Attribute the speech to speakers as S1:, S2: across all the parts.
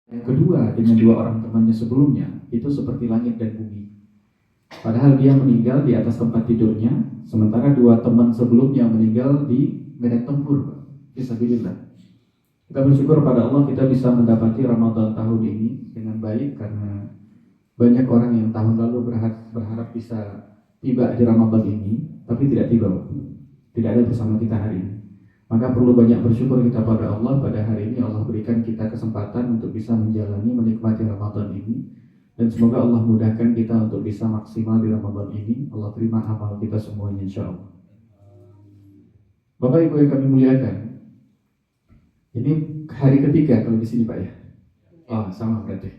S1: Yang kedua, dengan dua orang temannya sebelumnya, itu seperti langit dan bumi. Padahal dia meninggal di atas tempat tidurnya, sementara dua teman sebelumnya meninggal di medan tempur. Fisabilillah. Kita bersyukur pada Allah kita bisa mendapati Ramadan tahun ini dengan baik, karena banyak orang yang tahun lalu berharap bisa tiba di Ramadan ini, tapi tidak tiba, tidak ada bersama kita hari ini. Maka perlu banyak bersyukur kita pada Allah. Pada hari ini Allah berikan kita kesempatan untuk bisa menjalani, menikmati Ramadan ini. Dan semoga Allah mudahkan kita untuk bisa maksimal di Ramadan ini. Allah terima amal kita semuanya insya Allah. Bapak Ibu yang kami muliakan, ini hari ketiga kalau di sini Pak ya? Oh sama berarti.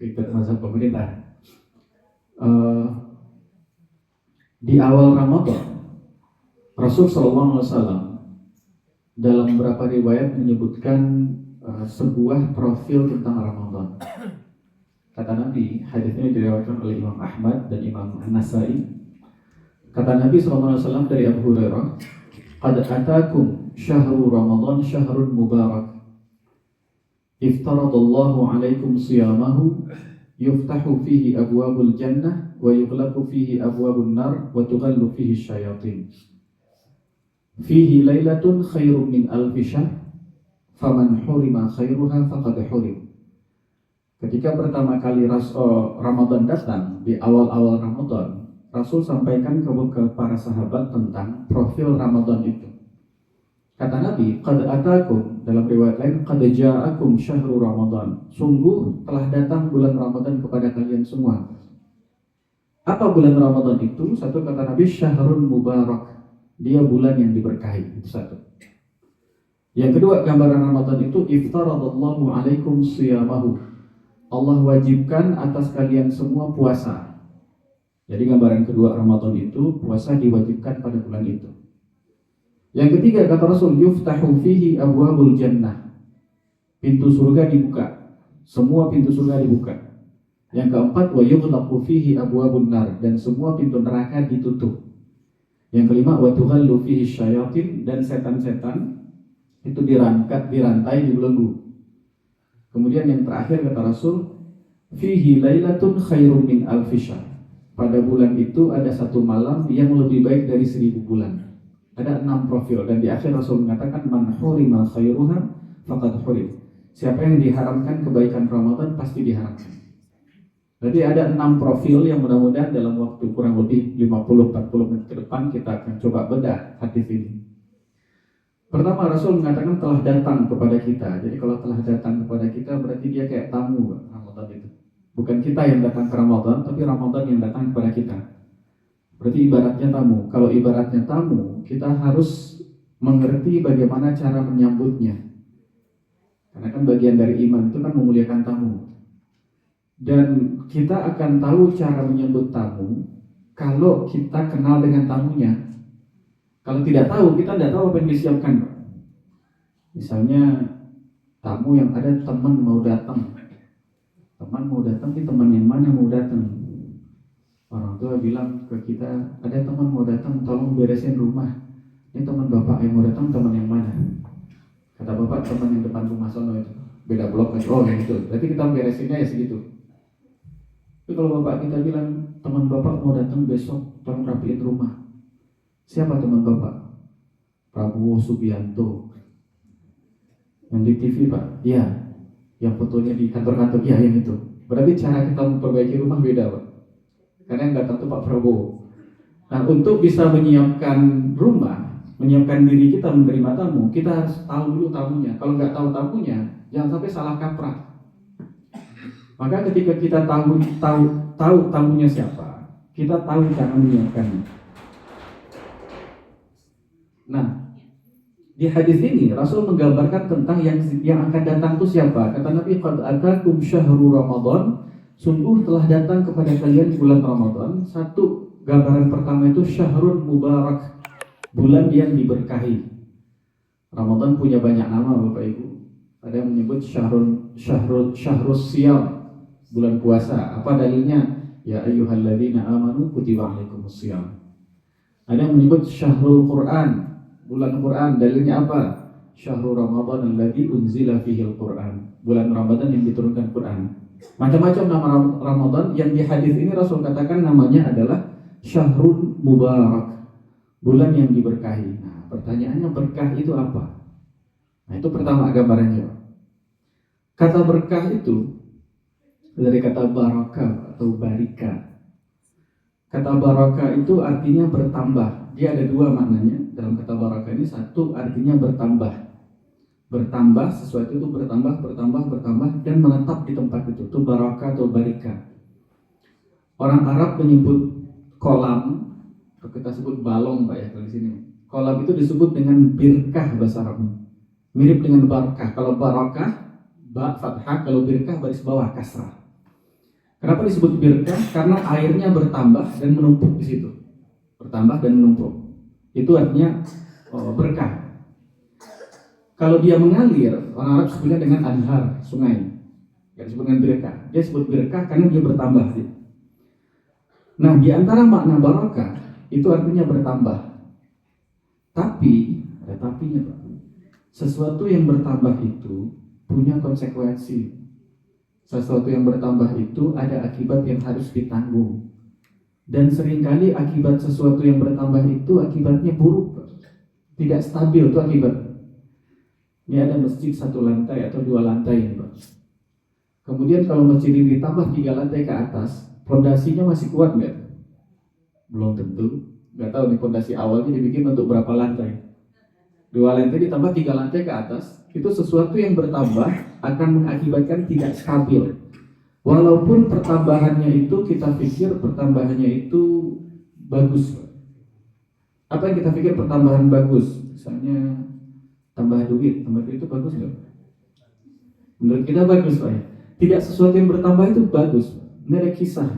S1: Ikut mazhab pemerintah. Di awal Ramadan, Rasul SAW dalam beberapa riwayat menyebutkan sebuah profil tentang Ramadan. Kata Nabi, hadis ini diriwayatkan oleh Imam Ahmad dan Imam An-Nasai. Kata Nabi SAW dari Abu Hurairah, "Qad atakum syahru Ramadan syahrun mubarak. Iftaradallahu alaikum siyamahu, yuftahu fihi abwabul jannah, wa yughlaqu fihi abwabun nar, wa tughallu fihi syayatin. Fihi lailatun khairum min alfi syahr, faman hurima khairuha faqad hurim." Ketika pertama kali Ramadan datang, di awal-awal Ramadan, Rasul sampaikan ke para sahabat tentang profil Ramadan itu. Kata Nabi, "Qad atakum," dalam riwayat lain, "Qad ja'akum syahrul Ramadan." Sungguh telah datang bulan Ramadan kepada kalian semua. Apa bulan Ramadan itu? Satu, kata Nabi, syahrun mubarak. Dia bulan yang diberkahi. Itu satu. Yang kedua, gambaran Ramadan itu iftaradallahu alaikum siyamahu. Allah wajibkan atas kalian semua puasa. Jadi gambaran kedua Ramadan itu, puasa diwajibkan pada bulan itu. Yang ketiga, kata Rasul, yuftahu fihi abwabul jannah. Pintu surga dibuka. Semua pintu surga dibuka. Yang keempat, wa yughlaqu fihi abwabun nar, dan semua pintu neraka ditutup. Yang kelima, wa tughallu fihi syayatin, dan setan-setan itu dirantai, dibelenggu. Kemudian yang terakhir kata Rasul, fihi lailatun khairum min alfi syahr. Pada bulan itu ada satu malam yang lebih baik dari 1000 bulan. Ada 6 profil, dan di akhir Rasul mengatakan, man hurima khairuha faqad hurim. Siapa yang diharamkan kebaikan Ramadan pasti diharamkan. Jadi ada 6 profil yang mudah-mudahan dalam waktu kurang lebih 50-40 menit ke depan kita akan coba bedah hadis ini. Pertama, Rasul mengatakan telah datang kepada kita. Jadi kalau telah datang kepada kita berarti dia kayak tamu Ramadan itu. Bukan kita yang datang ke Ramadan, tapi Ramadan yang datang kepada kita. Berarti ibaratnya tamu. Kalau ibaratnya tamu, kita harus mengerti bagaimana cara menyambutnya. Karena kan bagian dari iman itu kan memuliakan tamu. Dan kita akan tahu cara menyambut tamu kalau kita kenal dengan tamunya. Kalau tidak tahu, kita tidak tahu apa yang disiapkan. Misalnya tamu yang ada teman mau datang. Teman mau datang, tapi teman yang mana mau datang? Orang tua bilang ke kita, ada teman mau datang, tolong beresin rumah. Ini teman bapak yang mau datang, teman yang mana? Kata bapak, teman yang depan rumah sono itu. Beda blok aja. Oh kayak gitu. Berarti kita beresinnya ya segitu. Tapi kalau bapak kita bilang, teman bapak mau datang besok, tolong rapiin rumah. Siapa teman bapak? Prabowo Subianto. Yang di TV Pak? Iya. Yang fotonya di kantor-kantor? Iya yang itu. Berarti cara kita memperbaiki rumah beda Pak. Karena yang datang itu Pak Prabowo. Nah, untuk bisa menyiapkan rumah, menyiapkan diri kita menerima tamu, kita harus tahu dulu tamunya. Kalau nggak tahu tamunya, jangan sampai salah kaprah. Maka ketika kita tahu tamunya siapa, kita tahu cara menyiapkannya. Nah, di hadis ini Rasul menggambarkan tentang yang akan datang itu siapa. Kata Nabi, qad atakum syahrul Ramadan, sungguh telah datang kepada kalian bulan Ramadan. Satu, gambaran pertama itu syahrun mubarak, bulan yang diberkahi. Ramadan punya banyak nama Bapak Ibu. Ada yang menyebut syahrus siyam, bulan puasa. Apa dalilnya? Ya ayyuhalladzina amanu kutiba alaikumus syiyam. Ada yang menyebut syahrul Quran, bulan Quran. Dalilnya apa? Syahrul Ramadan alladzi unzila fihi al-Qur'an. Bulan Ramadan yang diturunkan Quran. Macam-macam nama Ramadan yang di hadis ini Rasul katakan namanya adalah Syahrul Mubarak. Bulan yang diberkahi. Nah, pertanyaannya berkah itu apa? Nah, itu pertama gambarannya. Kata berkah itu dari kata baraka atau barika. Kata baraka itu artinya bertambah. Dia ada dua maknanya dalam kata baraka ini. Satu artinya bertambah. Bertambah, sesuatu itu bertambah dan menetap di tempat itu. Itu baraka atau barika. Orang Arab menyebut kolam, atau kita sebut balong Pak ya kalau di sini. Kolam itu disebut dengan birkah bahasa Arabnya. Mirip dengan barakah. Kalau barakah, ba fathah, kalau birkah baris bawah kasrah. Kenapa disebut birkah? Karena airnya bertambah dan menumpuk di situ. Bertambah dan menumpuk. Itu artinya berkah. Kalau dia mengalir, orang Arab sebutnya dengan anhar, sungai. Tidak disebut dengan birkah. Dia sebut birkah karena dia bertambah. Nah, di antara makna barakah itu artinya bertambah. Tapi, ada tapinya Pak. Sesuatu yang bertambah itu punya konsekuensi. Sesuatu yang bertambah itu ada akibat yang harus ditanggung. Dan seringkali akibat sesuatu yang bertambah itu akibatnya buruk, Pak. Tidak stabil itu akibat. Ini ada masjid 1 lantai atau 2 lantai ini Pak. Kemudian kalau masjid ini ditambah 3 lantai ke atas, fondasinya masih kuat nggak? Belum tentu. Nggak tahu nih fondasi awalnya dibikin untuk berapa lantai. 2 lantai ditambah 3 lantai ke atas, itu sesuatu yang bertambah akan mengakibatkan tidak stabil. Walaupun pertambahannya itu kita pikir pertambahannya itu bagus. Apa yang kita pikir pertambahan bagus? Misalnya tambah duit itu bagus nggak? Menurut kita bagus Pak ya. Tidak sesuatu yang bertambah itu bagus. Ini ada kisah.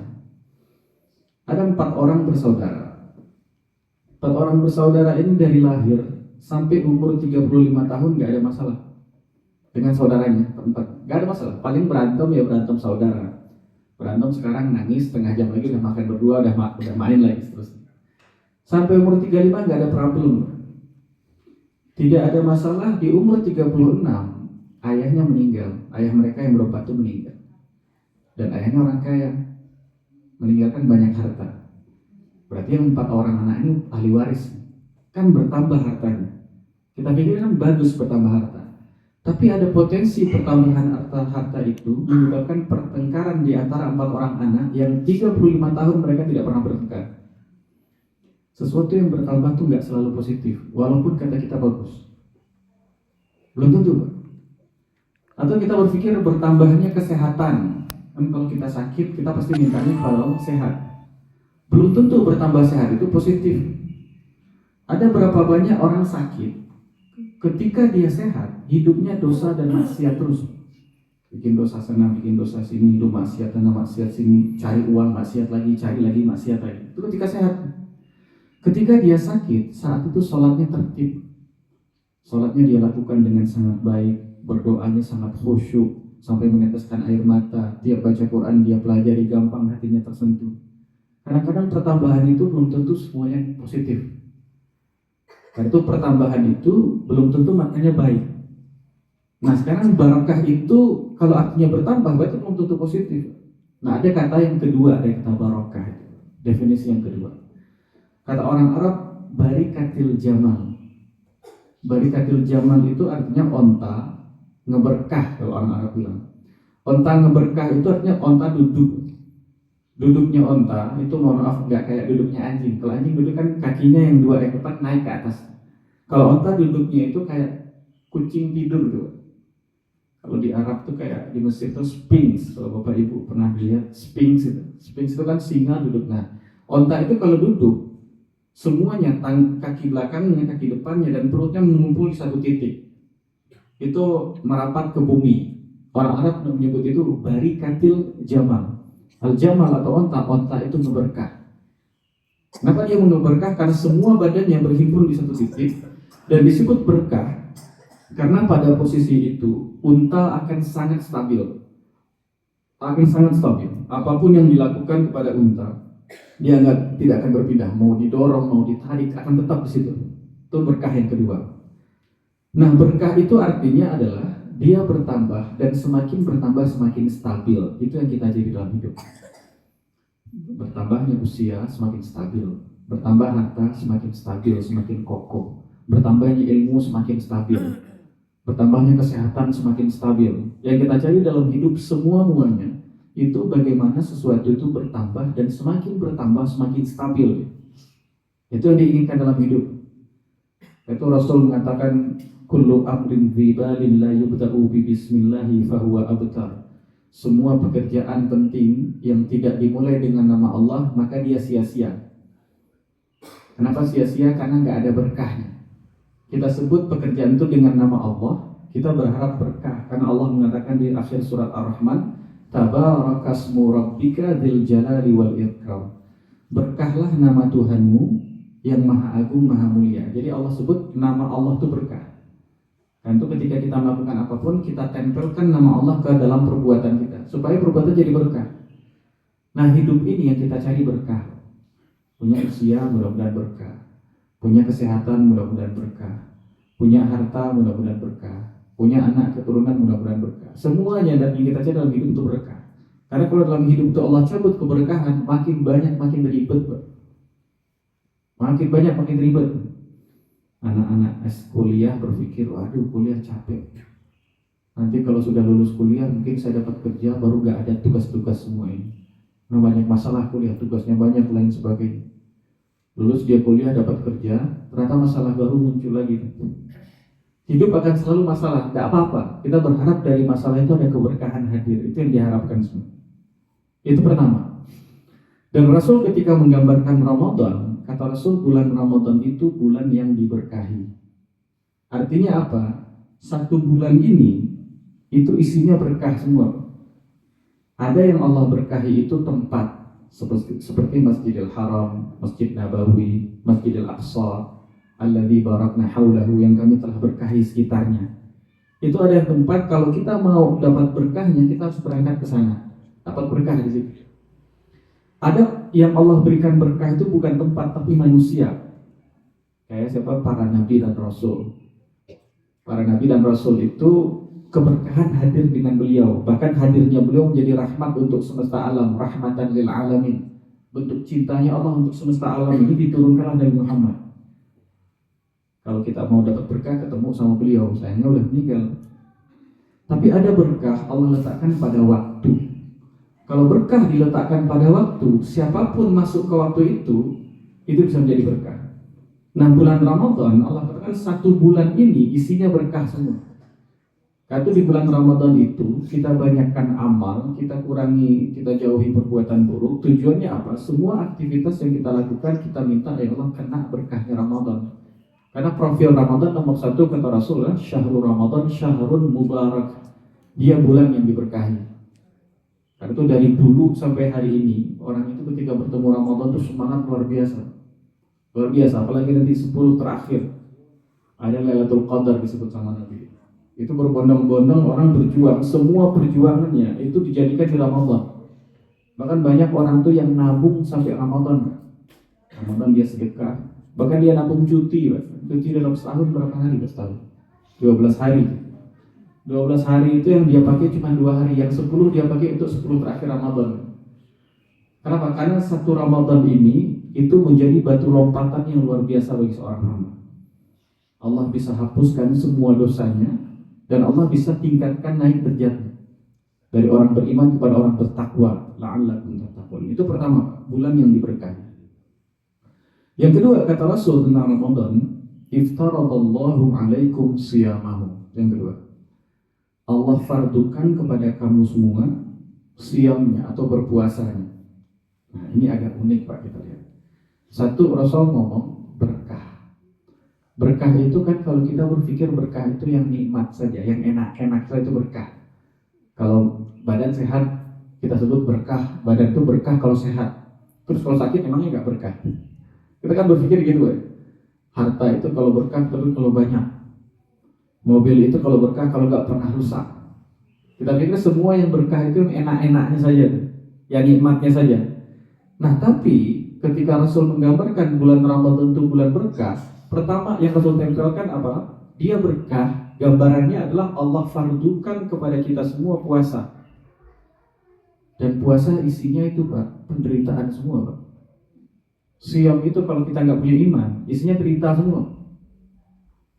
S1: Ada 4 orang bersaudara. 4 orang bersaudara ini dari lahir sampai umur 35 tahun nggak ada masalah dengan saudaranya. 4 nggak ada masalah. Paling berantem ya berantem saudara. Berantem sekarang nangis, setengah jam lagi udah makan berdua, udah main lagi terus. Sampai umur 35 nggak ada problem. Tidak ada masalah. Di umur 36 ayahnya meninggal. Ayah mereka yang berempat itu meninggal. Dan ayahnya orang kaya, meninggalkan banyak harta. Berarti yang 4 orang anak ini ahli waris. Kan bertambah hartanya. Kita pikir kan bagus bertambah harta. Tapi ada potensi pertambahan harta itu menyebabkan pertengkaran di antara 4 orang anak yang 35 tahun mereka tidak pernah bertengkar. Sesuatu yang bertambah itu nggak selalu positif, walaupun kata kita bagus. Belum tentu, Pak. Atau kita berpikir bertambahnya kesehatan. Kan kalau kita sakit, kita pasti mintanya kalau sehat. Belum tentu bertambah sehat itu positif. Ada berapa banyak orang sakit, ketika dia sehat, hidupnya dosa dan maksiat terus. Bikin dosa sana, bikin dosa sini, hidup maksiat sana, maksiat sini, cari uang, maksiat lagi, cari lagi, maksiat lagi. Itu ketika sehat. Ketika dia sakit, saat itu sholatnya tertib. Sholatnya dia lakukan dengan sangat baik, berdoanya sangat khusyuk, sampai meneteskan air mata. Tiap baca Quran dia pelajari gampang, hatinya tersentuh. Kadang-kadang pertambahan itu belum tentu semuanya positif. Karena itu pertambahan itu belum tentu maknanya baik. Nah sekarang barakah itu kalau artinya bertambah berarti belum tentu positif. Nah ada kata yang kedua dari kata barakah, definisi yang kedua. Kata orang Arab, barikatil jamal. Barikatil jamal itu artinya onta ngeberkah kalau orang Arab bilang. Onta ngeberkah itu artinya onta duduk. Duduknya onta itu mohon maaf nggak kayak duduknya anjing. Kalau anjing duduk kan kakinya yang 2 ekor naik ke atas. Kalau onta duduknya itu kayak kucing tidur tuh. Kalau di Arab tuh kayak di Mesir tuh Sphinx. Kalau Bapak Ibu pernah lihat Sphinx itu. Sphinx itu kan singa duduk. Nah, onta itu kalau duduk semuanya kaki belakangnya, kaki depannya dan perutnya mengumpul di satu titik. Itu merapat ke bumi. Orang Arab menyebut itu barikatil jamal. Al-jamal atau onta itu ngeberkah. Kenapa dia ngeberkah? Karena semua badannya berhimpun di satu titik dan disebut berkah karena pada posisi itu unta akan sangat stabil. Apapun yang dilakukan kepada unta, dia tidak akan berpindah. Mau didorong, mau ditarik, akan tetap di situ. Itu berkah yang kedua. Nah, berkah itu artinya adalah dia bertambah dan semakin bertambah semakin stabil. Itu yang kita jadi dalam hidup. Bertambahnya usia semakin stabil, bertambah harta semakin stabil, semakin kokoh, bertambahnya ilmu semakin stabil, bertambahnya kesehatan semakin stabil. Yang kita cari dalam hidup semuanya itu bagaimana sesuatu itu bertambah dan semakin bertambah semakin stabil. Itu yang diinginkan dalam hidup. Itu Rasul mengatakan kullu amrin dzibalin la yubda'u bi bismillahi fahuwa abtar. Semua pekerjaan penting yang tidak dimulai dengan nama Allah maka dia sia-sia. Kenapa sia-sia? Karena nggak ada berkahnya. Kita sebut pekerjaan itu dengan nama Allah, kita berharap berkah karena Allah mengatakan di akhir surat Ar-Rahman, tabarakasmu rabbika dzil jalali wal ikram. Berkahlah nama Tuhanmu yang maha agung, maha mulia. Jadi Allah sebut nama Allah itu berkah. Dan itu ketika kita melakukan apapun, kita tempelkan nama Allah ke dalam perbuatan kita supaya perbuatan jadi berkah. Nah, hidup ini yang kita cari berkah. Punya usia mudah-mudahan berkah, punya kesehatan mudah-mudahan berkah, punya harta mudah-mudahan berkah, punya anak keturunan mudah-mudahan berkah. Semuanya dan yang kita cari dalam hidup itu berkah. Karena kalau dalam hidup itu Allah cabut keberkahan, makin banyak makin ribet, makin banyak makin ribet. Anak-anak kuliah berpikir, waduh kuliah capek. Nanti kalau sudah lulus kuliah mungkin saya dapat kerja baru gak ada tugas-tugas semua ini. Nah, banyak masalah kuliah, tugasnya banyak lain sebagainya. Lulus dia kuliah dapat kerja, ternyata masalah baru muncul lagi. Hidup akan selalu masalah, gak apa-apa. Kita berharap dari masalah itu ada keberkahan hadir. Itu yang diharapkan semua. Itu pertama. Dan Rasul ketika menggambarkan Ramadan, kata Rasul bulan Ramadan itu bulan yang diberkahi. Artinya apa? Satu bulan ini itu isinya berkah semua. Ada yang Allah berkahi itu tempat seperti Masjidil Haram, Masjid Nabawi, Masjidil Aqsa, alladzi barakna haulahu, yang kami telah berkahi sekitarnya. Itu ada yang tempat kalau kita mau dapat berkahnya kita harus berangkat ke sana, dapat berkah di situ. Ada yang Allah berikan berkah itu bukan tempat tapi manusia. Kayak siapa? Para nabi dan rasul. Para nabi dan rasul itu keberkahan hadir dengan beliau. Bahkan hadirnya beliau menjadi rahmat untuk semesta alam, rahmatan lil alamin. Bentuk cintanya Allah untuk semesta alam ini diturunkanlah dari Muhammad. Kalau kita mau dapat berkah ketemu sama beliau, sayangnya udah meninggal. Tapi ada berkah Allah letakkan pada waktu. Kalau berkah diletakkan pada waktu, siapapun masuk ke waktu itu bisa menjadi berkah. Nah, bulan Ramadan Allah katakan satu bulan ini isinya berkah semua. Karena di bulan Ramadan itu kita banyakkan amal, kita kurangi, kita jauhi perbuatan buruk. Tujuannya apa? Semua aktivitas yang kita lakukan kita minta ya Allah kena berkahnya Ramadan. Karena profil Ramadan nomor satu kata Rasulullah, syahrul Ramadan syahrun mubarak. Dia bulan yang diberkahi. Karena itu dari dulu sampai hari ini orang itu ketika bertemu Ramadan itu semangat luar biasa. Luar biasa, apalagi nanti 10 terakhir. Ada Lailatul Qadar disebut sama Nabi. Itu berbondong-bondong orang berjuang, semua perjuangannya itu dijadikan di Ramadan. Bahkan banyak orang tuh yang nabung sampai Ramadan. Ramadan dia sedekah, bahkan dia nabung cuti, cuti dalam setahun berapa hari? Setahun 12 hari. 12 hari itu yang dia pakai cuma 2 hari, yang 10 dia pakai untuk 10 terakhir Ramadan. Kenapa? Karena satu Ramadan ini itu menjadi batu lompatan yang luar biasa bagi seorang hamba. Allah bisa hapuskan semua dosanya dan Allah bisa tingkatkan naik derajatnya dari orang beriman kepada orang bertakwa. La'allakum tattaqun. Itu pertama, bulan yang diberkahi. Yang kedua kata Rasul tentang Ramadan, iftaradallahu alaikum siyamahu. Yang kedua, Allah fardukan kepada kamu semua siamnya atau berpuasanya. Nah, ini agak unik Pak, kita lihat. Satu, Rasul ngomong berkah. Berkah itu kan kalau kita berpikir berkah itu yang nikmat saja, yang enak-enak saja itu berkah. Kalau badan sehat kita sebut berkah, badan itu berkah kalau sehat. Terus kalau sakit emangnya nggak berkah? Kita kan berpikir gitu ya. Harta itu kalau berkah terus kalau banyak. Mobil itu kalau berkah kalau nggak pernah rusak. Kita pikir semua yang berkah itu yang enak-enaknya saja, yang nikmatnya saja. Nah, tapi ketika Rasul menggambarkan bulan Ramadan itu bulan berkah, pertama yang Rasul tempelkan apa? dia berkah, gambarannya adalah Allah fardukan kepada kita semua puasa. Dan puasa isinya itu Pak, penderitaan semua Pak. Siam itu kalau kita nggak punya iman, isinya derita semua.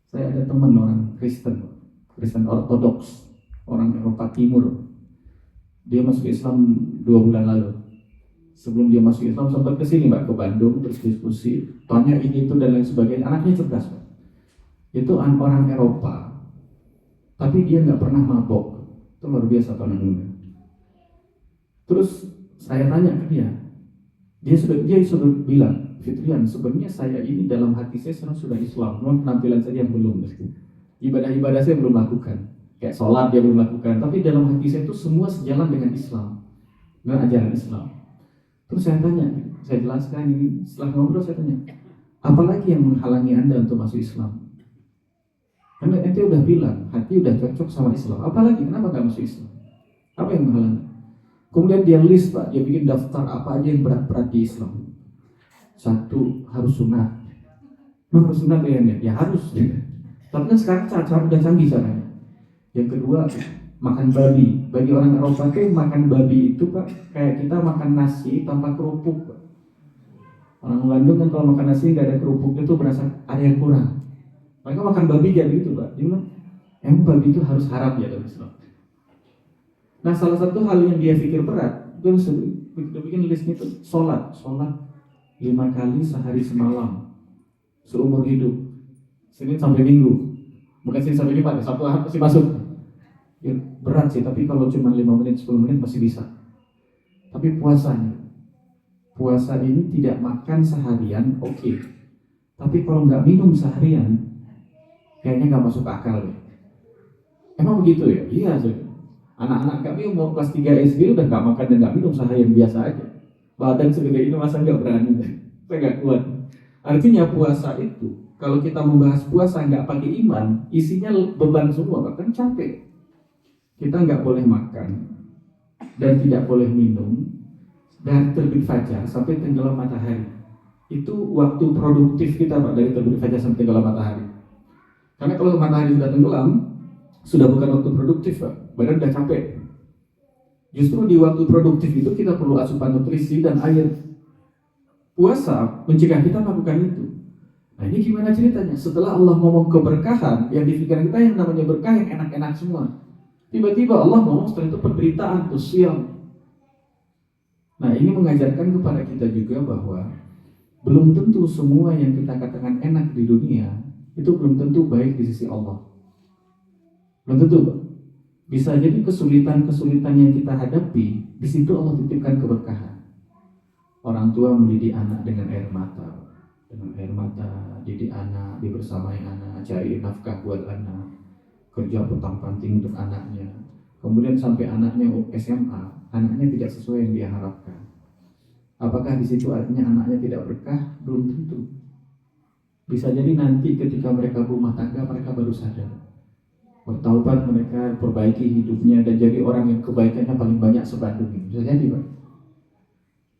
S1: Saya ada teman orang Kristen, Kristen Ortodoks, orang Eropa Timur. Dia masuk Islam 2 bulan lalu. Sebelum dia masuk Islam sempat kesini Pak, ke Bandung, terus diskusi, tanya ini itu dan lain sebagainya. Anaknya cerdas Pak. Itu orang Eropa, tapi dia nggak pernah mabok. Itu luar biasa Pak namanya. Terus saya tanya ke dia sudah bilang, Fitrian, sebenarnya saya ini dalam hati saya sekarang sudah Islam, cuma penampilan saja yang belum. Ibadah-ibadah saya belum lakukan, kayak sholat dia belum lakukan, tapi dalam hati saya itu semua sejalan dengan Islam, dengan ajaran Islam. Terus saya tanya, saya jelaskan ini, setelah ngobrol saya tanya, apalagi yang menghalangi Anda untuk masuk Islam? Karena ente udah bilang, hati udah cocok sama Islam, apalagi kenapa gak masuk Islam? Apa yang menghalangi? Kemudian dia list Pak, dia bikin daftar apa aja yang berat-berat di Islam. 1, harus sunat. Memang harus sunat ya? Ya harus. Tapi kan sekarang cara udah canggih caranya. Yang kedua, makan babi. Bagi orang Eropa itu makan babi itu Pak, kayak kita makan nasi tanpa kerupuk Pak. Orang Bandung kan kalau makan nasi nggak ada kerupuknya itu berasa ada yang kurang. Mereka makan babi kayak gitu Pak. Dia bilang, emang babi itu harus haram ya dalam Islam. Nah salah satu hal yang dia pikir berat, dia bikin listnya itu sholat 5 kali sehari semalam seumur hidup, Senin sampai Minggu, bukan Senin sampai Jumat, Sabtu Ahad masih masuk. Ya, berat sih, tapi kalau cuma 5 menit 10 menit masih bisa. Tapi puasa ini tidak makan seharian, oke. Tapi kalau nggak minum seharian, kayaknya nggak masuk akal ya. Emang begitu ya? Iya sih. Anak-anak kami mau kelas 3 SD udah gak makan dan gak minum seharian biasa aja. Badan segede ini masa gak berani, saya gak kuat. Artinya puasa itu, kalau kita membahas puasa gak pakai iman, isinya beban semua, bahkan capek. Kita gak boleh makan dan tidak boleh minum dari terbit fajar sampai tenggelam matahari. Itu waktu produktif kita Pak, dari terbit fajar sampai tenggelam matahari. Karena kalau matahari sudah tenggelam, sudah bukan waktu produktif Pak, badan udah capek. Justru di waktu produktif itu kita perlu asupan nutrisi dan air. Puasa mencegah kita melakukan itu. Nah ini gimana ceritanya? Setelah Allah ngomong keberkahan, yang di pikiran kita yang namanya berkah yang enak-enak semua. Tiba-tiba Allah ngomong setelah itu penderitaan, tuh siang. Nah ini mengajarkan kepada kita juga bahwa belum tentu semua yang kita katakan enak di dunia itu belum tentu baik di sisi Allah. Belum tentu Pak. Bisa jadi kesulitan-kesulitan yang kita hadapi, di situ Allah titipkan keberkahan. Orang tua mendidik anak dengan air mata, didik anak, dibersamai anak, cari nafkah buat anak, kerja petang-panting untuk anaknya. Kemudian sampai anaknya SMA, anaknya tidak sesuai yang dia harapkan. Apakah di situ artinya anaknya tidak berkah? Belum tentu. Bisa jadi nanti ketika mereka berumah tangga, mereka baru sadar. Bertaubat, mereka perbaiki hidupnya dan jadi orang yang kebaikannya paling banyak sebandung ini. Bisa jadi Pak.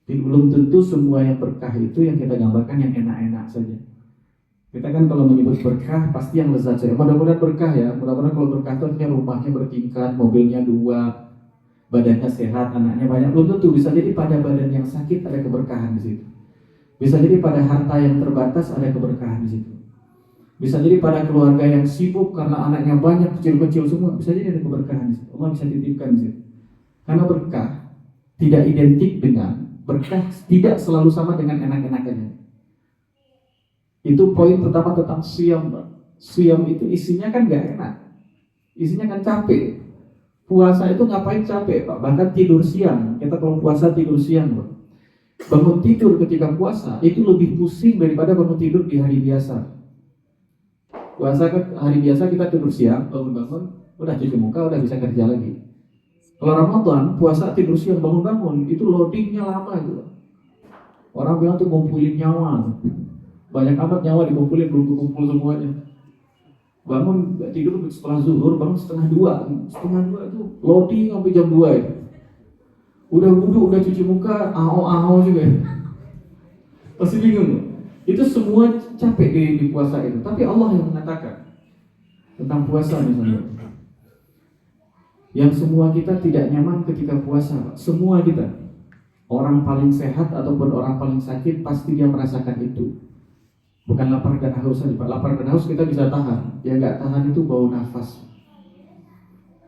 S1: Jadi belum tentu semua yang berkah itu yang kita gambarkan yang enak-enak saja. Kita kan kalau menyebut berkah pasti yang lezat saja. Mudah-mudahan berkah ya. Mudah-mudahan kalau berkah itu artinya rumahnya bertingkat, mobilnya 2, badannya sehat, anaknya banyak. Belum tentu. Bisa jadi pada badan yang sakit ada keberkahan di situ. Bisa jadi pada harta yang terbatas ada keberkahan di situ. Bisa jadi pada keluarga yang sibuk karena anaknya banyak, kecil-kecil semua, bisa jadi ada keberkahan di situ. Allah bisa titipkan di situ. Karena berkah tidak identik dengan berkah, tidak selalu sama dengan enak-enakannya. Itu poin pertama tentang siam. Siam itu isinya kan gak enak, isinya kan capek. Puasa itu ngapain capek Pak? Bahkan tidur siang. Kita kalau puasa tidur siang Pak. Bangun tidur ketika puasa itu lebih pusing daripada bangun tidur di hari biasa. Puasa kan hari biasa kita tidur siang, bangun-bangun, udah cuci muka, udah bisa kerja lagi. Kalau Ramadan, puasa tidur siang, bangun-bangun, itu loadingnya lama gitu. Orang bilang tuh ngumpulin nyawa. Banyak amat nyawa dikumpulin, belum kumpul semuanya. Bangun tidur setelah zuhur, bangun setengah 2. Setengah 2 itu loading sampai jam 2 ya. Udah wudhu, udah cuci muka, aho juga. Pasti bingung. Itu semua capek di puasa itu. Tapi Allah yang mengatakan, Tentang puasa misalnya, yang semua kita tidak nyaman ketika puasa, semua kita, orang paling sehat ataupun orang paling sakit pasti dia merasakan itu. Bukan lapar dan haus saja, Pak. Lapar dan haus kita bisa tahan. Yang nggak tahan itu bau nafas.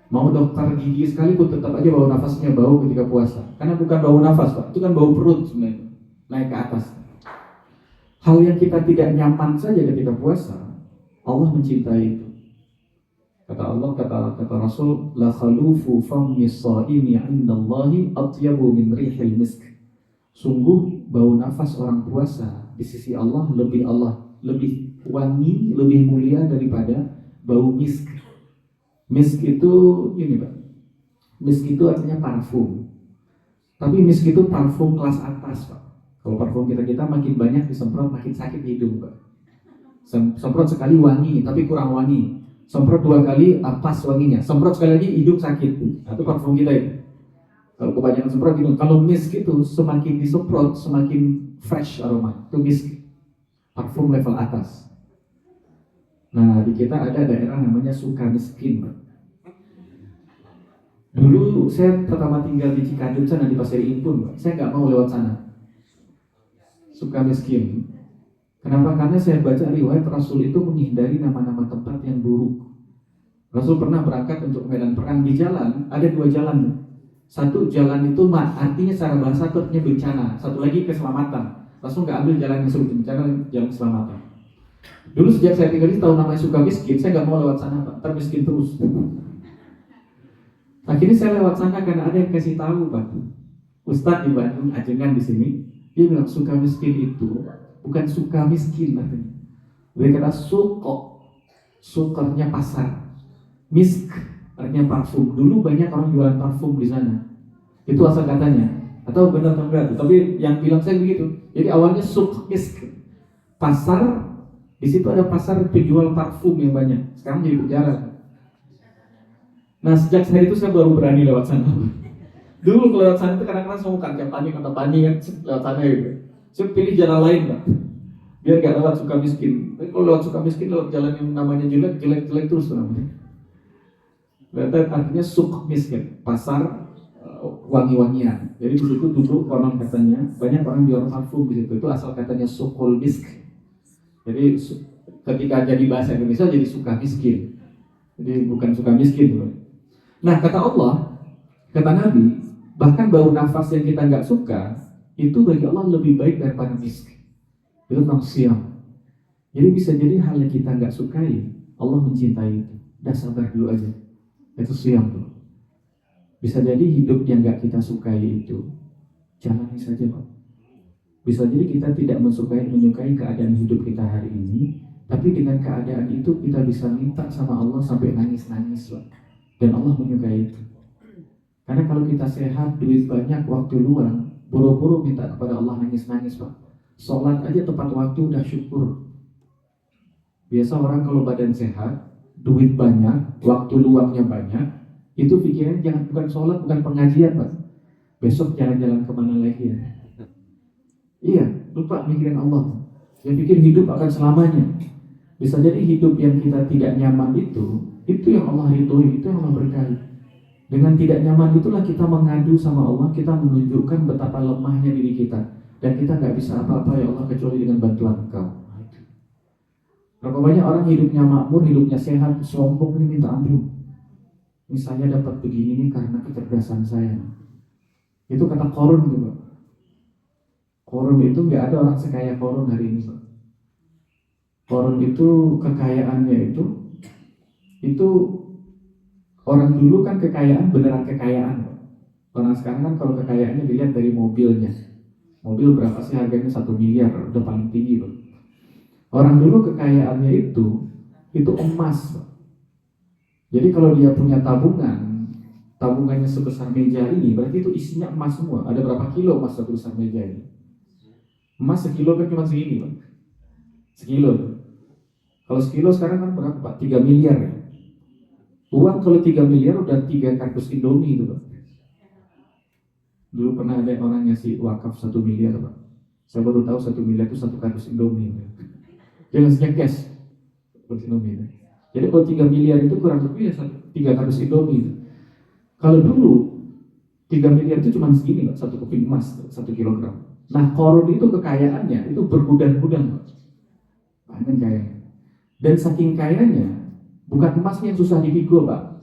S1: Mau dokter gigi sekalipun tetap aja bau nafasnya bau ketika puasa. Karena bukan bau nafas, Pak. Itu kan bau perut sebenarnya, naik ke atas. Hal yang kita tidak nyaman saja ketika puasa, Allah mencintai itu. Kata Allah, kata Rasul, la khalufu fammi shaimi 'indallahi atyabu min rihil misk. Sungguh bau nafas orang puasa di sisi Allah lebih wangi, lebih mulia daripada bau misk. Misk itu ini, Pak. Misk itu artinya parfum. Tapi misk itu parfum kelas atas, Pak. Kalau parfum kita makin banyak disemprot makin sakit hidung, Pak. Semprot sekali wangi tapi kurang wangi. Semprot 2 kali pas wanginya. Semprot sekali lagi hidung sakit. Itu parfum kita itu. Kalau kebanyakan semprot gitu. Kalau misk itu semakin disemprot semakin fresh aroma. Itu misk. Parfum level atas. Nah, di kita ada daerah namanya Sukamiskin, Pak. Dulu saya pertama tinggal di Cikadut sana di Pasir Impun, Pak. Saya nggak mau lewat sana. Sukamiskin. Kenapa? Karena saya baca riwayat Rasul itu menghindari nama-nama tempat yang buruk. Rasul pernah berangkat untuk medan perang. Di jalan ada 2 jalan. Satu jalan itu artinya secara bahasa itu artinya bencana. Satu lagi keselamatan. Rasul nggak ambil jalan yang sebut bencana, jalan keselamatan. Dulu sejak saya tinggal di tahu namanya Sukamiskin, saya nggak mau lewat sana, Pak. Termiskin terus. Akhirnya saya lewat sana karena ada yang kasih tahu, Pak. Ustadz di Bandung, ajengan di sini, dia bilang Sukamiskin itu bukan suka miskin artinya. Dia kata sukernya pasar. Misk artinya parfum. Dulu banyak orang jualan parfum di sana. Itu asal katanya. Atau benar atau enggak? Tapi yang bilang saya begitu. Jadi awalnya suk misk. Pasar, di situ ada pasar penjual parfum yang banyak. Sekarang jadi penjara. Nah, sejak hari itu saya baru berani lewat sana. Dulu kalau lewat sana itu kadang-kadang saya mau kata pani kan lewat sana gitu. Saya pilih jalan lain, Pak. Biar gak lewat Sukamiskin. Tapi kalau lewat Sukamiskin lewat jalan yang namanya jelek terus namanya. Berarti artinya Sukmiskin, pasar wangi-wangian. Jadi di situ dulu konon katanya banyak orang jual parfum di situ. Itu asal katanya Sukul Misk. Jadi ketika jadi bahasa Indonesia jadi Sukamiskin. Jadi bukan Sukamiskin. Nah, kata Allah, kata Nabi, bahkan bau nafas yang kita nggak suka itu bagi Allah lebih baik daripada misk. Itu tentang siam. Jadi bisa jadi hal yang kita nggak sukai, Allah mencintai itu. Dah sabar dulu aja. Itu siam tuh. Bisa jadi hidup yang nggak kita sukai itu, jalani saja, Pak. Bisa jadi kita tidak menyukai keadaan hidup kita hari ini, tapi dengan keadaan itu kita bisa minta sama Allah sampai nangis-nangis, Pak. Dan Allah menyukai itu. Karena kalau kita sehat, duit banyak, waktu luang, buru-buru minta kepada Allah nangis-nangis, Pak. Sholat aja tepat waktu udah syukur. Biasa orang kalau badan sehat, duit banyak, waktu luangnya banyak, itu pikirannya bukan sholat, bukan pengajian, Pak. Besok jalan-jalan kemana lagi ya? Iya, lupa mikirin Allah. Dia pikir hidup akan selamanya. Bisa jadi hidup yang kita tidak nyaman itu yang Allah ridhoi, itu yang Allah berkahi. Dengan tidak nyaman itulah kita mengadu sama Allah, kita menunjukkan betapa lemahnya diri kita. Dan kita nggak bisa apa-apa ya Allah kecuali dengan bantuan Engkau. Berapa banyak orang hidupnya makmur, hidupnya sehat, sombong ini minta ampun. Ini saya dapat begini nih karena kecerdasan saya. Itu kata Qarun juga. Qarun itu nggak ada orang sekaya Qarun hari ini, Pak. Qarun itu kekayaannya itu orang dulu kan kekayaan beneran kekayaan. Orang sekarang kan kalau kekayaannya dilihat dari mobilnya. Mobil berapa sih harganya 1 miliar, udah paling tinggi, Pak. Orang dulu kekayaannya itu emas, Pak. Jadi kalau dia punya tabungannya sebesar meja ini, berarti itu isinya emas semua. Ada berapa kilo emas satu besar meja ini? Emas sekilo kan cuma segini, Pak. Sekilo. Kalau sekilo sekarang kan berapa, Pak? 3 miliar ya. Uang kalau 3 miliar udah 3 kardus Indomie itu, Pak. Dulu pernah ada orang ngasih wakaf 1 miliar, Pak. Saya baru tahu 1 miliar itu 1 kardus Indomie. Dia ngasihnya cash. Kardus Indomie. Jadi kalau 3 miliar itu kurang lebih ya 3 kardus Indomie. Kalau dulu 3 miliar itu cuma segini Pak, 1 keping emas, 1 kilogram. Nah Qarun itu kekayaannya itu bergudang-gudang Pak. Banyak kayanya. Dan saking kayanya, bukan emasnya yang susah dipikul Pak.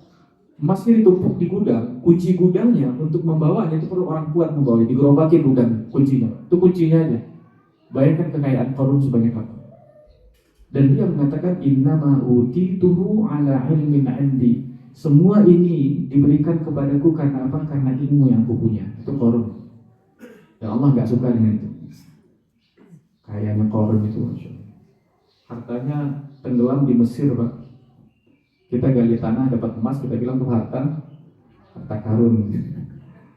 S1: Emasnya ditumpuk di gudang, kunci gudangnya untuk membawanya itu perlu orang kuat membawanya, digerobakin gudang kuncinya. Itu kuncinya aja. Bayangkan kekayaan Qarun sebanyak apa. Dan dia mengatakan innama utituhu ala ilmin indi. Semua ini diberikan kepadaku karena apa? Karena ilmu yang aku punya. Itu Qarun. Ya Allah nggak suka dengan itu. Kayaknya Qarun itu, hartanya tenggelam di Mesir Pak. Kita gali tanah dapat emas, kita bilang itu harta karun.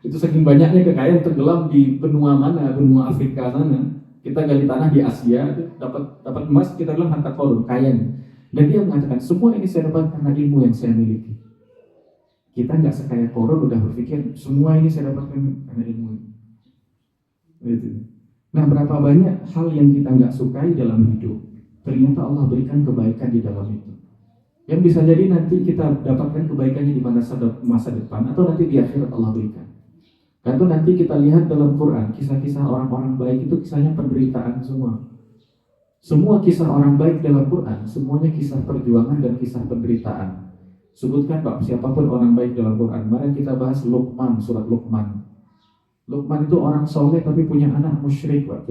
S1: Itu saking banyaknya kekayaan tenggelam di benua mana, benua Afrika sana. Kita gali tanah di Asia, dapat emas, kita bilang harta karun, kayanya. Dan dia mengatakan semua ini saya dapat karena ilmu yang saya miliki. Kita nggak sekaya Qarun udah berpikir semua ini saya dapatkan karena ilmu. Gitu. Nah berapa banyak hal yang kita nggak sukai dalam hidup, ternyata Allah berikan kebaikan di dalam itu. Yang bisa jadi nanti kita dapatkan kebaikannya di masa depan atau nanti di akhirat Allah berikan. Karena nanti kita lihat dalam Quran kisah-kisah orang-orang baik itu kisahnya penderitaan semua. Semua kisah orang baik dalam Quran semuanya kisah perjuangan dan kisah penderitaan. Sebutkan Pak siapapun orang baik dalam Quran. Mari kita bahas Luqman, surat Luqman. Luqman itu orang soleh tapi punya anak musyrik Pak.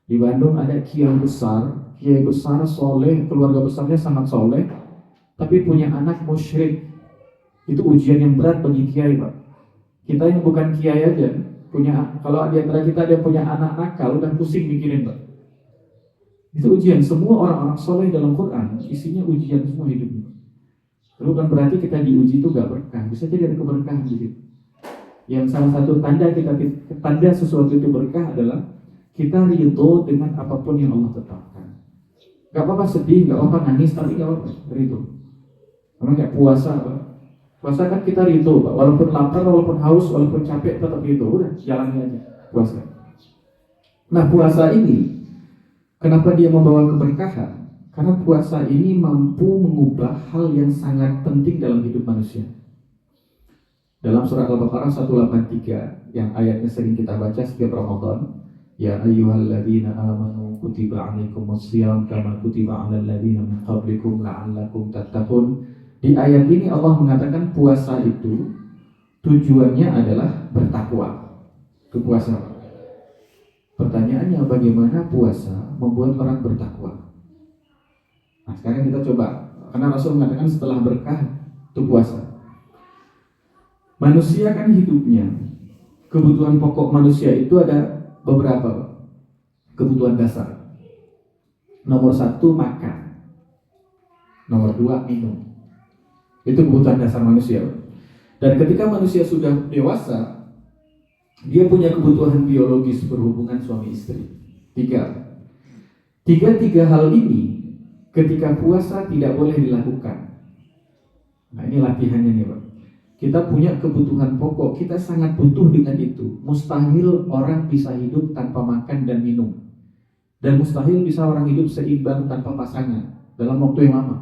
S1: Di Bandung ada kiai besar soleh, keluarga besarnya sangat soleh, tapi punya anak musyrik. Itu ujian yang berat bagi kiai Pak. Kita yang bukan kiai aja, kalau di antara kita ada yang punya anak nakal, udah pusing mikirin Pak. Itu ujian, semua orang-orang soleh dalam Quran, isinya ujian semua hidupnya. Lalu kan berarti kita diuji itu gak berkah, bisa jadi ada keberkahan di situ. Yang salah satu tanda sesuatu itu berkah adalah kita ridho dengan apapun yang Allah tetapkan. Gak apa-apa sedih, gak apa-apa nangis, tapi gak apa-apa ridho. Karena kayak puasa, Pak. Puasa kan kita ridho, Pak. Walaupun lapar, walaupun haus, walaupun capek, tetap ridho. Udah, jalani aja puasa. Nah puasa ini, kenapa dia membawa keberkahan? Karena puasa ini mampu mengubah hal yang sangat penting dalam hidup manusia. Dalam surat Al-Baqarah 183, yang ayatnya sering kita baca setiap Ramadan, ya ayyuhalladzina amanu kutiba 'alaikumusshiyam kama kutiba 'alal ladzina min qablikum la'allakum tattaqun. Di ayat ini Allah mengatakan puasa itu tujuannya adalah bertakwa. Itu puasa. Pertanyaannya bagaimana puasa membuat orang bertakwa? Nah, sekarang kita coba. Karena Rasul mengatakan setelah berkah itu puasa. Manusia kan hidupnya, kebutuhan pokok manusia itu ada beberapa kebutuhan dasar. Nomor 1 makan, nomor 2 minum. Itu kebutuhan dasar manusia. Dan ketika manusia sudah dewasa, dia punya kebutuhan biologis berhubungan suami istri. 3 hal ini ketika puasa tidak boleh dilakukan. Nah ini latihannya nih Pak. Kita punya kebutuhan pokok, kita sangat butuh dengan itu. Mustahil orang bisa hidup tanpa makan dan minum. Dan mustahil bisa orang hidup seimbang tanpa pasangan dalam waktu yang lama.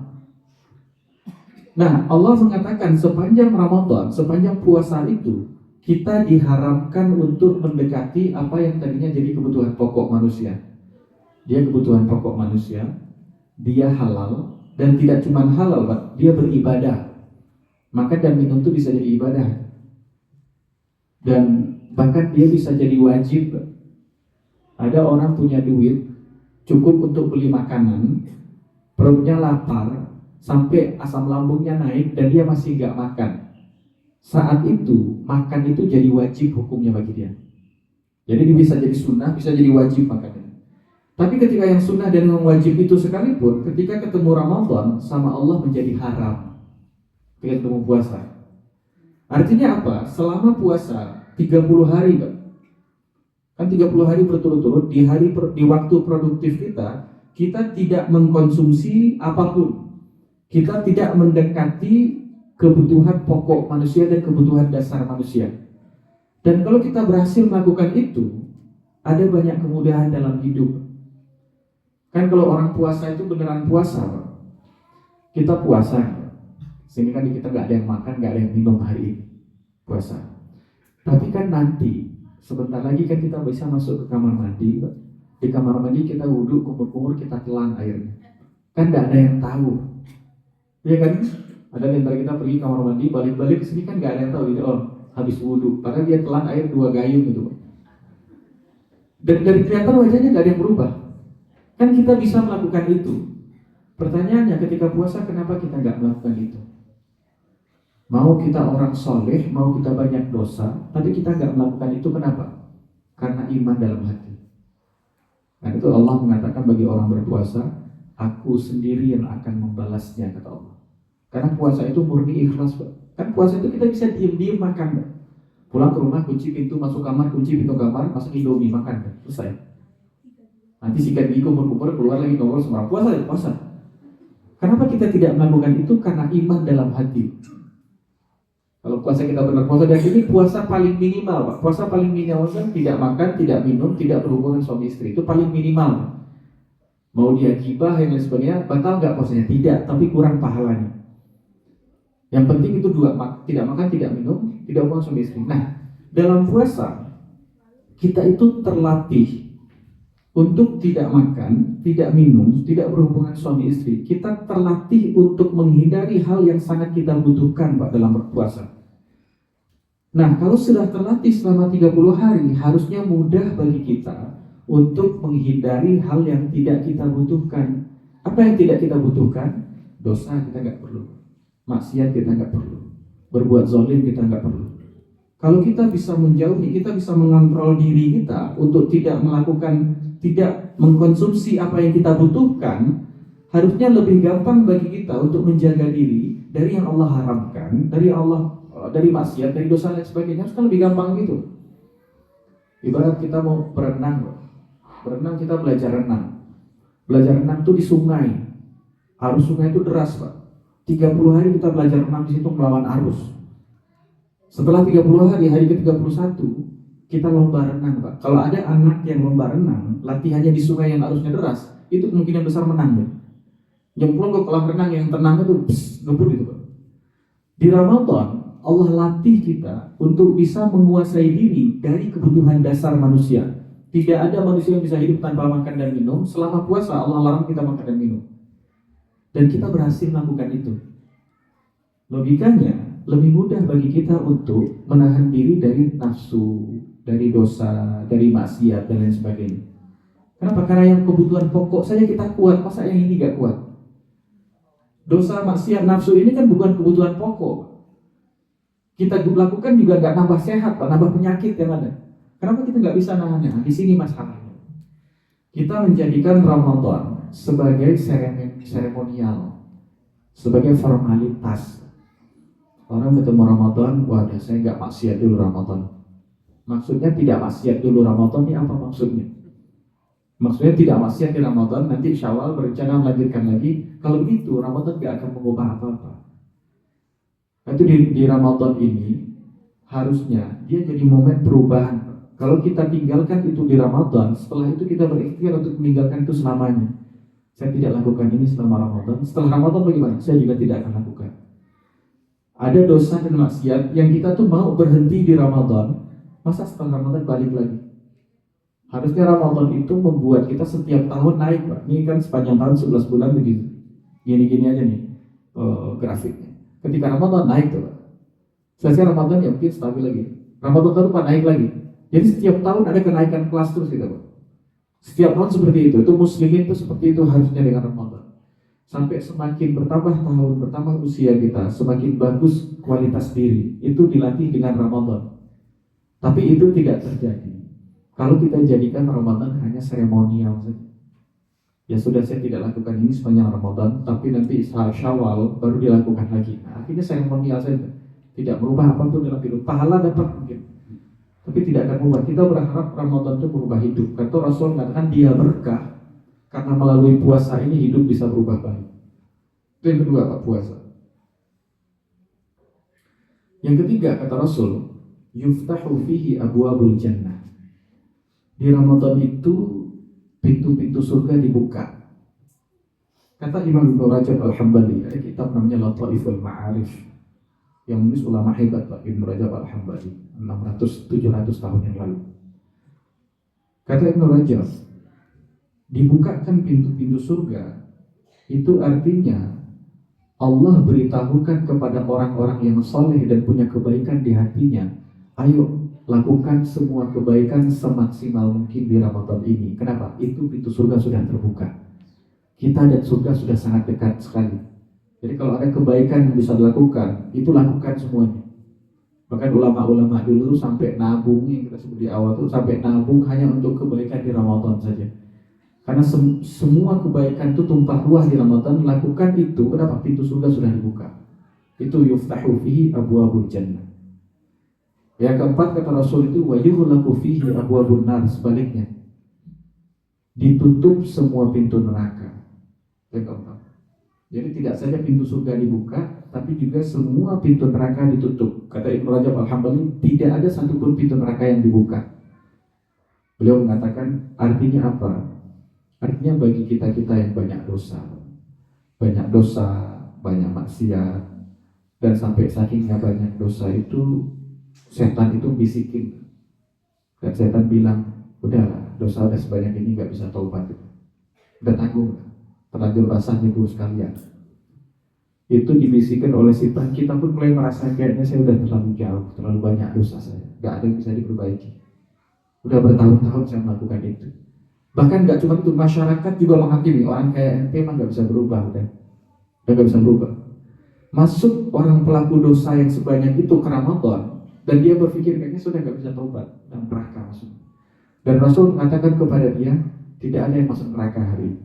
S1: Nah, Allah mengatakan sepanjang Ramadan, sepanjang puasa itu, kita diharamkan untuk mendekati apa yang tadinya jadi kebutuhan pokok manusia. Dia kebutuhan pokok manusia, dia halal, dan tidak cuma halal, Pak, dia beribadah. Makan dan minum itu bisa jadi ibadah. Dan bahkan dia bisa jadi wajib. Ada orang punya duit cukup untuk beli makanan, perutnya lapar sampai asam lambungnya naik dan dia masih gak makan. Saat itu makan itu jadi wajib hukumnya bagi dia. Jadi dia bisa jadi sunnah, bisa jadi wajib makannya. Tapi ketika yang sunnah dan yang wajib itu sekalipun, ketika ketemu Ramadan sama Allah menjadi haram. Ketika ketemu puasa. Artinya apa? Selama puasa 30 hari Pak. Kan 30 hari berturut-turut di waktu produktif kita tidak mengkonsumsi apapun. Kita tidak mendekati kebutuhan pokok manusia dan kebutuhan dasar manusia. Dan kalau kita berhasil melakukan itu, ada banyak kemudahan dalam hidup. Kan kalau orang puasa itu beneran puasa Pak. kita puasa, sehingga kan kita nggak ada yang makan, nggak ada yang minum hari ini, puasa. Tapi kan nanti, sebentar lagi kan kita bisa masuk ke kamar mandi. Di kamar mandi kita wudhu, kumur-kumur kita telan airnya. Kan nggak ada yang tahu, iya kan? Ada di antara kita pergi kamar mandi, balik-balik ke sini kan nggak ada yang tahu gitu. Oh, habis wudhu, padahal dia telan air 2 gayung gitu. Dan dari kelihatan wajahnya nggak ada yang berubah. Kan kita bisa melakukan itu. Pertanyaannya, ketika puasa kenapa kita nggak melakukan itu? Mau kita orang soleh, mau kita banyak dosa, tapi kita nggak melakukan itu, kenapa? Karena iman dalam hati. Nah itu Allah mengatakan bagi orang berpuasa, aku sendiri yang akan membalasnya, kata Allah. Karena puasa itu murni ikhlas, Pak. Kan puasa itu kita bisa diem-diem makan, Pak. Pulang ke rumah, kunci pintu, masuk kamar, kunci pintu kamar, masak indomie, makan, Pak. Selesai. Nanti sikat gigi, kumur-kumur, keluar lagi ngobrol sama puasa, ya puasa. Kenapa kita tidak melakukan itu? Karena iman dalam hati. Kalau puasa kita benar puasa, dan ini puasa paling minimal, Pak. Puasa paling minimal kan tidak makan, tidak minum, tidak berhubungan suami istri. Itu paling minimal, Pak. Mau dia gibah yang lain sebagainya, batal nggak puasanya? Tidak, tapi kurang pahalanya. Yang penting itu 2, tidak makan, tidak minum, tidak berhubungan suami istri. Nah, dalam puasa kita itu terlatih untuk tidak makan, tidak minum, tidak berhubungan suami istri. Kita terlatih untuk menghindari hal yang sangat kita butuhkan, Pak, dalam berpuasa. Nah, kalau sudah terlatih selama 30 hari, harusnya mudah bagi kita untuk menghindari hal yang tidak kita butuhkan. Apa yang tidak kita butuhkan? Dosa kita nggak perlu, maksiat kita nggak perlu, berbuat zalim kita nggak perlu. Kalau kita bisa menjauhi, kita bisa mengontrol diri kita untuk tidak mengkonsumsi apa yang kita butuhkan, harusnya lebih gampang bagi kita untuk menjaga diri dari yang Allah haramkan, dari maksiat, dari dosa dan sebagainya. Harusnya lebih gampang gitu. Ibarat kita mau berenang kita belajar renang. Belajar renang itu di sungai. Arus sungai itu deras, Pak. 30 hari kita belajar renang di situ melawan arus. Setelah 30 hari, hari ke-31 kita lomba renang, Pak. Kalau ada anak yang lomba renang, latihannya di sungai yang arusnya deras, itu kemungkinan besar menang, Pak. Nyemplung ke kolam renang yang tenang itu ngebut gitu, Pak. Di Ramadan Allah latih kita untuk bisa menguasai diri dari kebutuhan dasar manusia. Tidak ada manusia yang bisa hidup tanpa makan dan minum. Selama puasa Allah larang kita makan dan minum. Dan kita berhasil melakukan itu. Logikanya lebih mudah bagi kita untuk menahan diri dari nafsu, dari dosa, dari maksiat dan lain sebagainya. Kenapa? Karena yang kebutuhan pokok saja kita kuat, masa yang ini gak kuat? Dosa, maksiat, nafsu ini kan bukan kebutuhan pokok. Kita lakukan juga gak nambah sehat, Pak, nambah penyakit yang ada. Kenapa kita gak bisa nahannya? Di sini masalahnya. Kita menjadikan Ramadan sebagai seremonial, sebagai formalitas. Orang ketemu Ramadan, waduh saya gak maksiat dulu Ramadan. Maksudnya tidak maksiat dulu Ramadan, ini apa maksudnya? Maksudnya tidak maksiat di Ramadan, nanti Syawal berencana melanjutkan lagi. Kalau begitu Ramadan gak akan mengubah apa-apa. Itu di Ramadan ini harusnya dia jadi momen perubahan. Kalau kita tinggalkan itu di Ramadan, setelah itu kita berikhtiar untuk meninggalkan itu selamanya. Saya tidak lakukan ini selama Ramadan. Setelah Ramadan bagaimana? Saya juga tidak akan lakukan. Ada dosa dan maksiat yang kita tuh mau berhenti di Ramadan, masa setelah Ramadan balik lagi? Harusnya Ramadan itu membuat kita setiap tahun naik, Pak. Ini kan sepanjang tahun 11 bulan begitu. Gini-gini aja nih grafiknya. Ketika Ramadan naik tuh, Pak. Selesai Ramadan ya mungkin stabil lagi. Ramadan tahun Pak naik lagi. Jadi setiap tahun ada kenaikan kelas terus gitu, Pak. Setiap tahun seperti itu. Itu muslimin itu seperti itu harusnya dengan Ramadan. Sampai semakin bertambah tahun, bertambah usia kita, semakin bagus kualitas diri. Itu dilatih dengan Ramadan. Tapi itu tidak terjadi kalau kita jadikan Ramadan hanya seremonial saja. Ya sudah, saya tidak lakukan ini sepanjang Ramadan, tapi nanti Syawal baru dilakukan lagi. Nah, akhirnya seremonial saja, tidak merubah apapun dalam hidup. Pahala dapat mungkin, tapi tidak akan merubah. Kita berharap Ramadan itu merubah hidup. Kata Rasul mengatakan dia berkah karena melalui puasa ini hidup bisa berubah baik. Itu yang kedua, Pak, puasa. Yang ketiga kata Rasul, yuftahu fihi abwabul jannah. Di Ramadan itu pintu-pintu surga dibuka. Kata Imam Ibn Rajab Al-Hambali, ada kitab namanya Lataiful Ma'arif yang menulis ulama hebat Pak Ibn Rajab Al-Hambali 600-700 tahun yang lalu. Kata Ibn Rajab, dibukakan pintu-pintu surga itu artinya Allah beritahukan kepada orang-orang yang soleh dan punya kebaikan di hatinya, ayo lakukan semua kebaikan semaksimal mungkin di Ramadan ini. Kenapa? Itu pintu surga sudah terbuka. Kita dan surga sudah sangat dekat sekali. Jadi kalau ada kebaikan yang bisa dilakukan, itu lakukan semuanya. Bahkan ulama-ulama dulu sampai nabung, yang kita sebut di awal itu sampai nabung hanya untuk kebaikan di Ramadan saja. Karena semua kebaikan itu tumpah ruah di Ramadan, lakukan itu, kenapa? Pintu surga sudah dibuka. Itu yuftahu fihi abwabul jannah. Yang keempat kata Rasul itu wa yughlaqu fihi abwabun nar, sebaliknya. Ditutup semua pintu neraka. Yang keempat. Jadi tidak saja pintu surga dibuka, tapi juga semua pintu neraka ditutup. Kata Ibnu Rajab Al-Hambali, tidak ada satupun pintu neraka yang dibuka. Beliau mengatakan, artinya apa? Artinya bagi kita-kita yang banyak dosa, banyak maksiat, dan sampai sakingnya banyak dosa itu, setan itu bisikin. Dan setan bilang, udahlah, dosa udah sebanyak ini gak bisa taubat. Udah tanggung, terlanjur rasanya dulu sekalian. Itu dibisikkan oleh setan, kita pun mulai merasa kayaknya saya udah terlalu jauh, terlalu banyak dosa saya, gak ada yang bisa diperbaiki. Udah bertahun-tahun saya melakukan itu. Bahkan gak cuma itu, masyarakat juga menghakimi orang kayak ente emang gak bisa berubah, udah gak bisa berubah. Masuk orang pelaku dosa yang sebanyak itu ke Ramadan, dan dia berpikir kayaknya sudah gak bisa taubat, dan neraka masuk. Dan Rasul mengatakan kepada dia, tidak ada yang masuk neraka hari ini.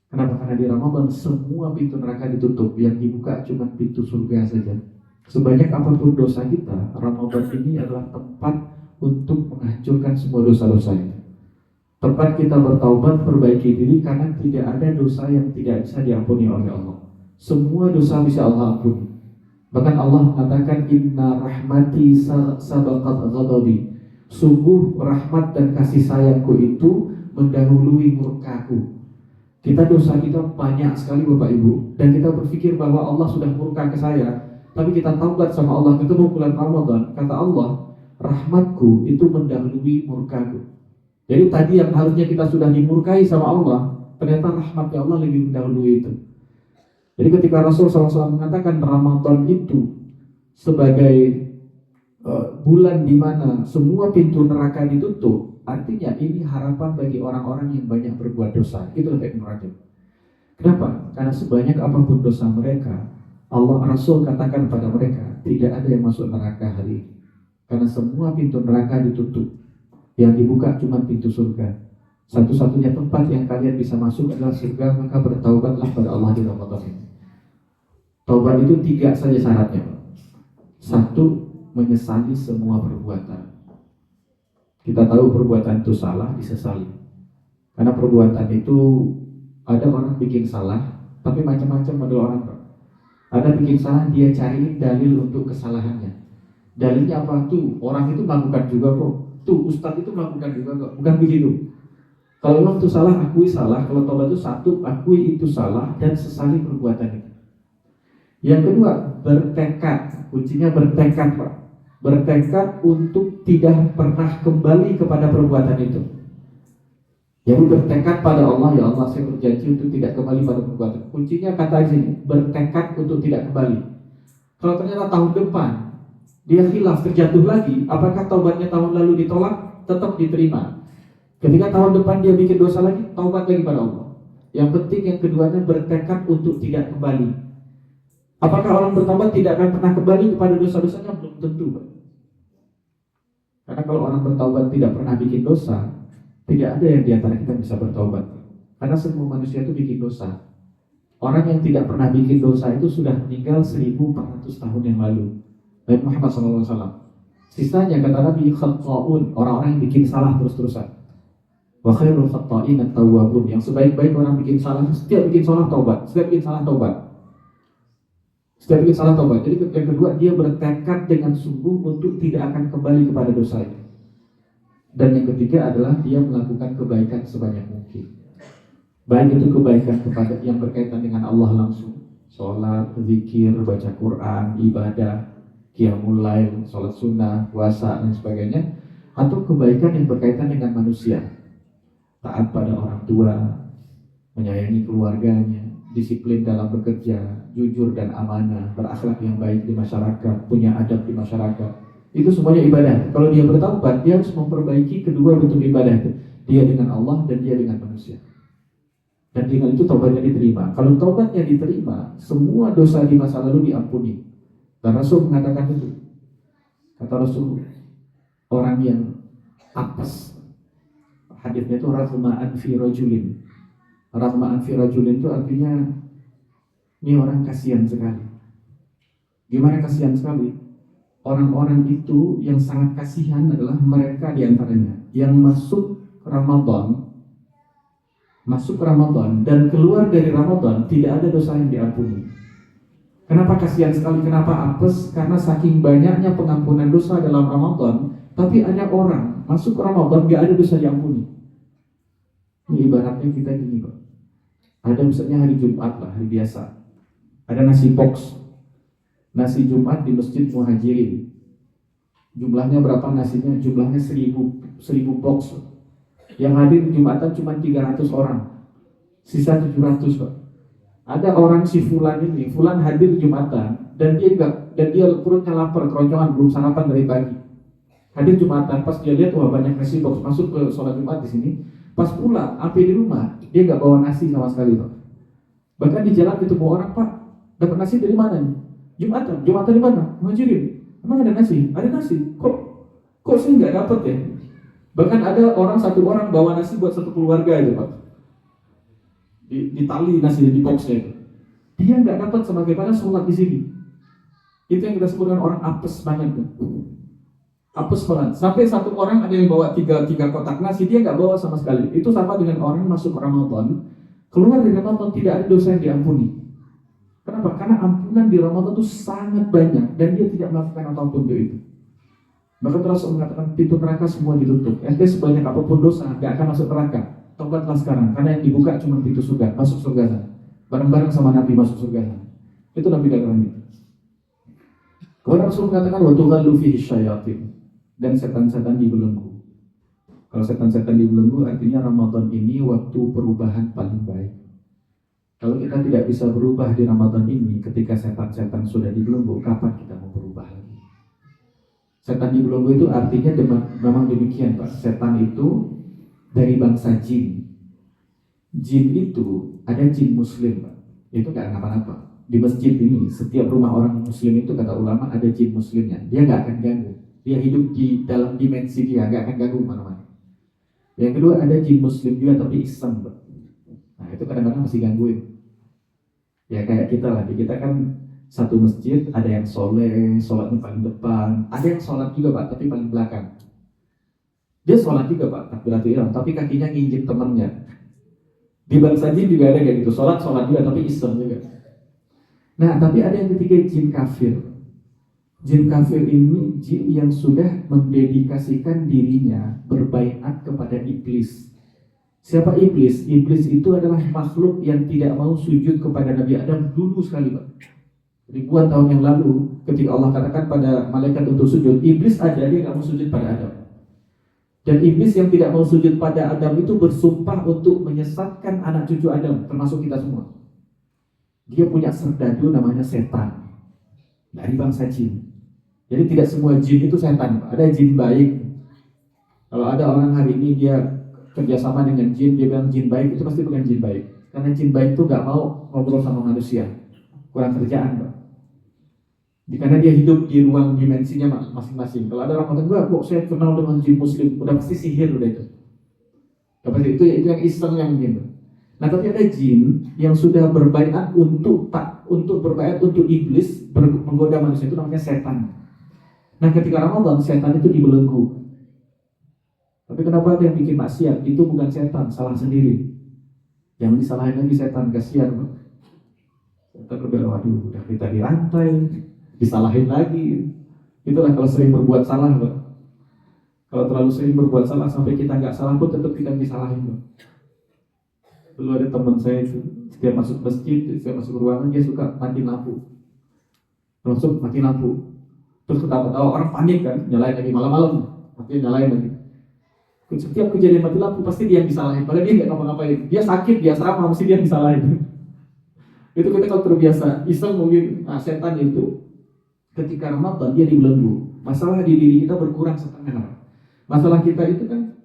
S1: Kenapa? Karena di Ramadan semua pintu neraka ditutup, yang dibuka cuma pintu surga saja. Sebanyak apapun dosa kita, Ramadan ini adalah tempat untuk menghancurkan semua dosa-dosa itu. Tempat kita bertaubat, perbaiki diri, karena tidak ada dosa yang tidak bisa diampuni oleh Allah. Semua dosa bisa Allah ampuni. Bahkan Allah mengatakan, inna rahmati sabaqat ghadabi. Sungguh rahmat dan kasih sayangku itu mendahului murkaku. Kita dosa kita banyak sekali Bapak Ibu, dan kita berpikir bahwa Allah sudah murka ke saya, tapi kita taubat sama Allah, ketemu bulan Ramadan, kata Allah, rahmatku itu mendahului murkaku. Jadi tadi yang harusnya kita sudah dimurkai sama Allah, ternyata rahmatnya Allah lebih mendahului itu. Jadi ketika Rasul SAW mengatakan Ramadan itu sebagai bulan di mana semua pintu neraka ditutup, artinya ini harapan bagi orang-orang yang banyak berbuat dosa. Itu lebih Rajab. Kenapa? Karena sebanyak apapun dosa mereka, Allah Rasul katakan kepada mereka, tidak ada yang masuk neraka hari ini. Karena semua pintu neraka ditutup. Yang dibuka cuma pintu surga. Satu-satunya tempat yang kalian bisa masuk adalah surga, maka bertaubatlah pada Allah di Ramadan ini. Taubat itu 3 saja syaratnya. 1, menyesali semua perbuatan. Kita tahu perbuatan itu salah, disesali. Karena perbuatan itu, ada orang bikin salah, tapi macam-macam ada orang. Ada bikin salah, dia cari dalil untuk kesalahannya. Dalilnya apa tuh? Orang itu melakukan juga kok. Tuh ustadz itu melakukan juga kok. Bukan begitu. Kalau memang itu salah, akui salah. Kalau taubat itu 1, akui itu salah dan sesali perbuatan itu. Yang kedua, bertekad. Kuncinya bertekad Pak. Bertekad untuk tidak pernah kembali kepada perbuatan itu. Jadi bertekad pada Allah, ya Allah saya berjanji untuk tidak kembali pada perbuatan. Kuncinya kata ini, bertekad untuk tidak kembali. Kalau ternyata tahun depan dia khilaf, terjatuh lagi, apakah taubatnya tahun lalu ditolak? Tetap diterima. Ketika tahun depan dia bikin dosa lagi, taubat lagi pada Allah. Yang penting yang keduanya bertekad untuk tidak kembali. Apakah orang bertaubat tidak akan pernah kembali kepada dosa-dosanya? Belum tentu. Karena kalau orang bertaubat tidak pernah bikin dosa, tidak ada yang diantara kita bisa bertaubat. Karena semua manusia itu bikin dosa. Orang yang tidak pernah bikin dosa itu sudah meninggal 1400 tahun yang lalu. Nabi Muhammad SAW. Sisanya kata Nabi, khatta'un, orang-orang yang bikin salah terus-terusan. Wa khairul khatta'in at-tawwabun, yang sebaik-baik orang bikin salah, setiap bikin salah taubat, setiap bikin salah taubat. Setiap bikin salah taubat. Jadi yang kedua, dia bertekad dengan sungguh untuk tidak akan kembali kepada dosa itu. Dan yang ketiga adalah dia melakukan kebaikan sebanyak mungkin. Baik itu kebaikan kepada yang berkaitan dengan Allah langsung, sholat, zikir, baca Quran, ibadah, qiyamul lail, sholat sunnah, puasa dan sebagainya, atau kebaikan yang berkaitan dengan manusia, taat pada orang tua, menyayangi keluarganya, disiplin dalam bekerja, jujur dan amanah, berakhlak yang baik di masyarakat, punya adab di masyarakat. Itu semuanya ibadah. Kalau dia bertaubat, dia harus memperbaiki kedua bentuk ibadah itu. Dia dengan Allah dan dia dengan manusia. Dan dengan itu taubatnya diterima. Kalau taubatnya diterima, semua dosa di masa lalu diampuni. Dan Rasul mengatakan itu. Kata Rasul, orang yang apes. Hadisnya itu rahma'an fi rajulin. Rahma'an fi rajulin itu artinya ini orang kasihan sekali. Gimana kasihan sekali? Orang-orang itu yang sangat kasihan adalah mereka diantaranya yang masuk Ramadan dan keluar dari Ramadan tidak ada dosa yang diampuni. Kenapa kasihan sekali? Kenapa apes? Karena saking banyaknya pengampunan dosa dalam Ramadan, tapi ada orang masuk Ramadan gak ada dosa diampuni. Ini ibaratnya kita gini kok. Ada misalnya hari Jumat lah, hari biasa. Ada nasi box, nasi Jumat di Masjid Muhajirin. Jumlahnya berapa nasinya? Jumlahnya 1000 box. Yang hadir Jumatan cuma 300 orang, sisa 700 Pak. Ada orang si Fulan ini, Fulan hadir Jumatan dan dia perutnya lapar, keroncongan, belum sarapan dari pagi. Hadir Jumatan, pas dia lihat wah banyak nasi box, masuk ke sholat Jumat di sini. Pas pulang, sampai di rumah dia nggak bawa nasi sama sekali Pak. Bahkan di jalan ketemu orang, Pak, dapat nasi dari mana nih? Jumatan di mana? Muhajirin. Emang ada nasi? Ada nasi. Kok sih nggak dapat ya? Bahkan ada satu orang bawa nasi buat satu keluarga itu Pak. Di tali nasi di boxnya itu. Dia nggak dapat sama bagaimana sholat di sini. Itu yang kita sebut dengan orang apes banget tuh. Apes banget. Sampai satu orang ada yang bawa tiga kotak nasi, dia nggak bawa sama sekali. Itu sama dengan orang masuk Ramadan, keluar dari Ramadan tidak ada dosa yang diampuni. Kenapa? Karena ampunan di Ramadan itu sangat banyak dan dia tidak melakukan apapun untuk itu. Bahkan Rasul mengatakan pintu neraka semua ditutup. Ente sebanyak apapun dosa gak akan masuk neraka. Tobatlah sekarang, karena yang dibuka cuma pintu surga, masuk surga sana. Bareng-bareng sama Nabi masuk surga sana. Itu Nabi katakan itu. Kemudian Rasul mengatakan wa tughallu fihi syayatin, dan setan-setan dibelenggu. Kalau setan-setan dibelenggu artinya Ramadan ini waktu perubahan paling baik. Kalau kita tidak bisa berubah di Ramadan ini, ketika setan-setan sudah dibelenggu, kapan kita mau berubah lagi? Setan dibelenggu itu artinya memang demikian Pak. Setan itu dari bangsa jin. Jin itu ada jin muslim Pak. Itu gak kenapa-napa. Di masjid ini setiap rumah orang muslim itu kata ulama ada jin muslimnya. Dia gak akan ganggu. Dia hidup di dalam dimensi dia, gak akan ganggu mana-mana. Yang kedua ada jin muslim juga tapi iseng Pak. Nah itu kadang-kadang masih gangguin. Ya kayak kita lah. Kita kan satu masjid, ada yang sholatnya paling depan, ada yang sholat juga Pak, tapi paling belakang. Dia sholat juga Pak, takbiratul ihram, tapi kakinya nginjek temannya. Di bangsa jin juga ada kayak gitu, sholat juga, tapi iseng juga. Nah, tapi ada yang ketiga jin kafir. Jin kafir ini jin yang sudah mendedikasikan dirinya berbaiat kepada iblis. Siapa iblis? Iblis itu adalah makhluk yang tidak mau sujud kepada Nabi Adam dulu sekali Pak. Ribuan tahun yang lalu ketika Allah katakan pada malaikat untuk sujud, iblis ada, dia gak mau sujud pada Adam. Dan iblis yang tidak mau sujud pada Adam itu bersumpah untuk menyesatkan anak cucu Adam, termasuk kita semua. Dia punya serdadu namanya setan dari bangsa jin. Jadi tidak semua jin itu setan, ada jin baik. Kalau ada orang hari ini dia kerjasama dengan jin, dia bilang jin baik, itu pasti bukan jin baik. Karena jin baik itu gak mau ngobrol sama manusia, kurang kerjaan Pak. Karena dia hidup di ruang dimensinya masing-masing. Kalau ada orang kata gue, kok saya kenal dengan jin muslim, udah pasti sihir udah itu. Udah pasti itu yang iseng yang gitu. Nah tapi ada jin yang sudah berbaiat untuk berbaiat untuk iblis menggoda manusia, itu namanya setan. Nah ketika Ramadan setan itu dibelenggu. Tapi kenapa ada yang bikin maksiat? Itu bukan setan, salah sendiri. Jangan disalahin lagi setan, kasihan Pak. Setan berbilang, waduh udah kita dirantai, disalahin lagi. Itulah kalau sering berbuat salah Pak. Kalau terlalu sering berbuat salah sampai kita nggak salah pun tetap kita disalahin Pak. Dulu ada teman saya itu, setiap masuk masjid, setiap masuk ruangan dia suka mati lampu. Masuk mati lampu. Terus ketawa-ketawa, orang panik kan, nyalain lagi malam-malam, mati nyalain lagi. Setiap kejadian mati lampu pasti dia yang disalahin, padahal dia nggak ngapa-ngapain. Dia sakit, dia asrama, mesti dia yang disalahin. Itu kita kalau terbiasa, iseng mungkin. Nah, setan itu ketika Ramadan dia dibelenggu. Masalah di diri kita berkurang setengah. Masalah kita itu kan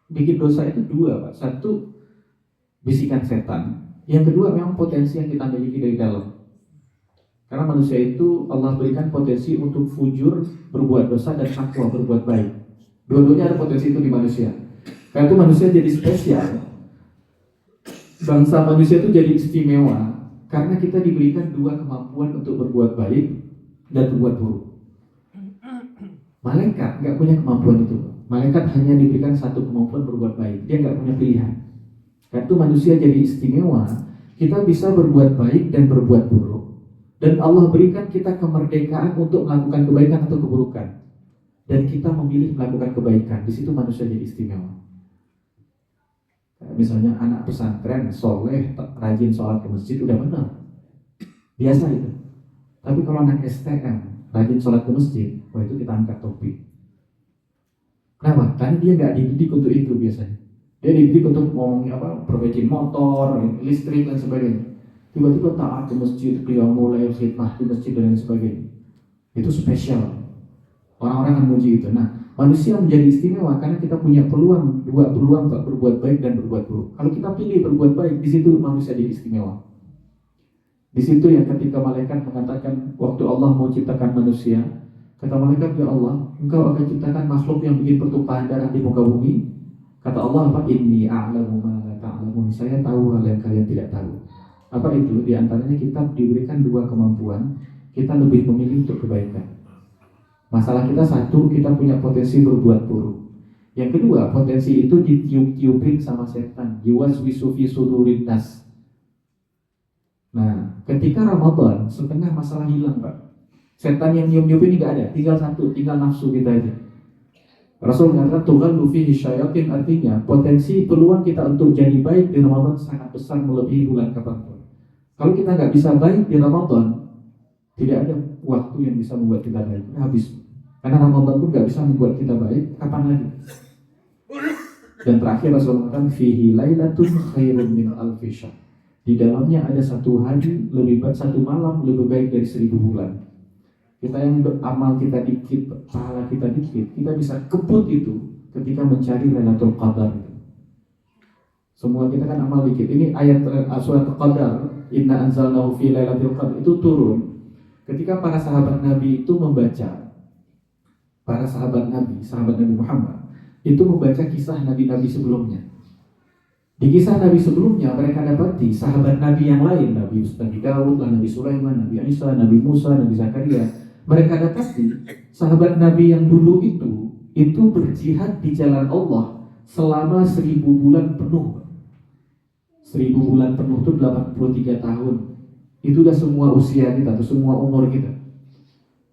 S1: bikin dosa itu dua, Pak. Satu, bisikan setan. Yang kedua, memang potensi yang kita miliki dari dalam. Karena manusia itu Allah berikan potensi untuk fujur, berbuat dosa, dan takwa, berbuat baik. Dua-duanya ada potensi itu di manusia. Karena itu manusia jadi spesial. Bangsa manusia itu jadi istimewa karena kita diberikan dua kemampuan untuk berbuat baik dan berbuat buruk. Malaikat nggak punya kemampuan itu. Malaikat hanya diberikan satu kemampuan berbuat baik. Dia nggak punya pilihan. Karena itu manusia jadi istimewa. Kita bisa berbuat baik dan berbuat buruk. Dan Allah berikan kita kemerdekaan untuk melakukan kebaikan atau keburukan. Dan kita memilih melakukan kebaikan. Di situ manusia jadi istimewa. Misalnya anak pesantren, soleh, rajin sholat ke masjid, udah benar. Biasa itu. Tapi kalau anak STM, rajin sholat ke masjid, wah itu kita angkat topi. Kenapa? Karena dia nggak dididik untuk itu biasanya. Dia dididik untuk ngomongin perbaiki motor, listrik dan sebagainya. Tiba-tiba taat ke masjid, qiyamul lail, khidmah di masjid dan sebagainya. Itu spesial. Orang-orang akan memuji itu. Nah, manusia menjadi istimewa karena kita punya dua peluang untuk berbuat baik dan berbuat buruk. Kalau kita pilih berbuat baik, di situ manusia jadi istimewa. Di situ yang ketika malaikat mengatakan waktu Allah mau ciptakan manusia, kata malaikat, ya Allah, Engkau akan ciptakan makhluk yang bikin pertumpahan darah di muka bumi. Kata Allah apa? Inni a'lamu ma la ta'lamun. Saya tahu hal yang kalian tidak tahu. Apa itu? Di antaranya kita diberikan dua kemampuan. Kita lebih memilih untuk kebaikan. Masalah kita satu, kita punya potensi berbuat buruk. Yang kedua, potensi itu ditiup-tiupin sama setan. Yuwaswisu fi sudurin nas. Nah, ketika Ramadan, setengah masalah hilang, Pak. Setan yang nyium-nyium ini gak ada, tinggal satu, tinggal nafsu kita aja. Rasul mengatakan tughallu fihi syayatin, artinya potensi peluang kita untuk jadi baik di Ramadan sangat besar melebihi bulan kapanpun. Kalau kita nggak bisa baik di Ramadan, tidak ada waktu yang bisa membuat kita baik, habis. Karena Ramadan pun nggak bisa membuat kita baik, kapan lagi? Dan terakhir Rasul mengatakan fihi lailatun khairun min alfi syahr. Di dalamnya ada satu hari lebih baik, satu malam lebih baik dari 1000 bulan. Kita yang beramal kita dikit, pahala kita dikit, kita bisa kebut itu ketika mencari Lailatul Qadar itu. Semua kita kan amal dikit. Ini ayat surat Al-Qadar, Inna anzalnahu fi Lailatul Qadar itu turun ketika para sahabat Nabi itu membaca, para sahabat Nabi Muhammad itu membaca kisah nabi-nabi sebelumnya. Di kisah Nabi sebelumnya mereka dapati sahabat Nabi yang lain, Nabi Daud, Nabi Sulaiman, Nabi Isa, Nabi Musa, Nabi Zakaria. Mereka dapati sahabat Nabi yang dulu itu berjihad di jalan Allah selama 1000 bulan penuh. 1000 bulan penuh itu 83 tahun. Itu udah semua usia kita, atau semua umur kita.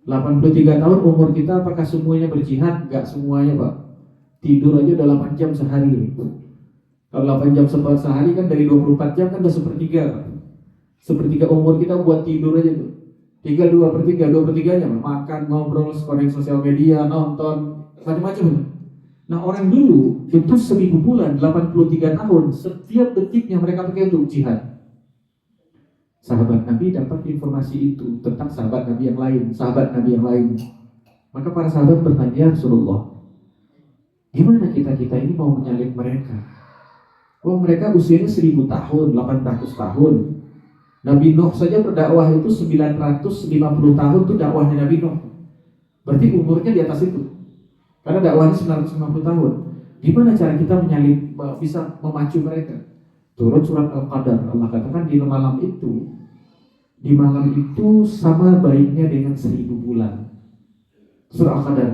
S1: 83 tahun umur kita, apakah semuanya berjihad? Enggak semuanya, Pak. Tidur aja udah 8 jam sehari. Kalau 8 jam sehari kan dari 24 jam kan udah sepertiga. Sepertiga umur kita buat tidur aja tuh. 2/3 makan, ngobrol, scrolling sosial media, nonton, macam-macam. Nah orang dulu itu 1000 bulan, 83 tahun, setiap detiknya mereka pakai untuk jihad. Sahabat Nabi dapat informasi itu tentang sahabat Nabi yang lain, Maka para sahabat bertanya, ya Rasulullah, gimana kita ini mau menyalip mereka? Oh mereka usianya 1000 tahun, 800 tahun. Nabi Nuh saja berdakwah itu 950 tahun itu dakwahnya Nabi Nuh. Berarti umurnya di atas itu. Karena dakwahnya 950 tahun. Gimana cara kita menyalip, bisa memacu mereka? Turun surat Al-Qadar. Allah katakan di malam itu sama baiknya dengan 1000 bulan. Surah Al-Qadar.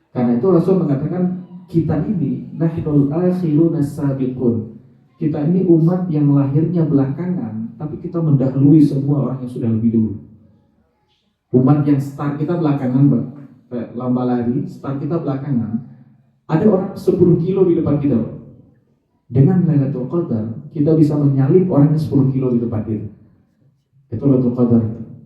S1: Karena itu Rasul mengatakan kita ini nahnul akhiruna sabiqun. Kita ini umat yang lahirnya belakangan, tapi kita mendahului semua orang yang sudah lebih dulu. Umat yang start kita belakangan, lomba lari, start kita belakangan. Ada orang 10 kilo di depan kita, Dengan Lailatul Qadar kita bisa menyalip orang yang 10 kilo di depan kita. Itu Lailatul Qadar.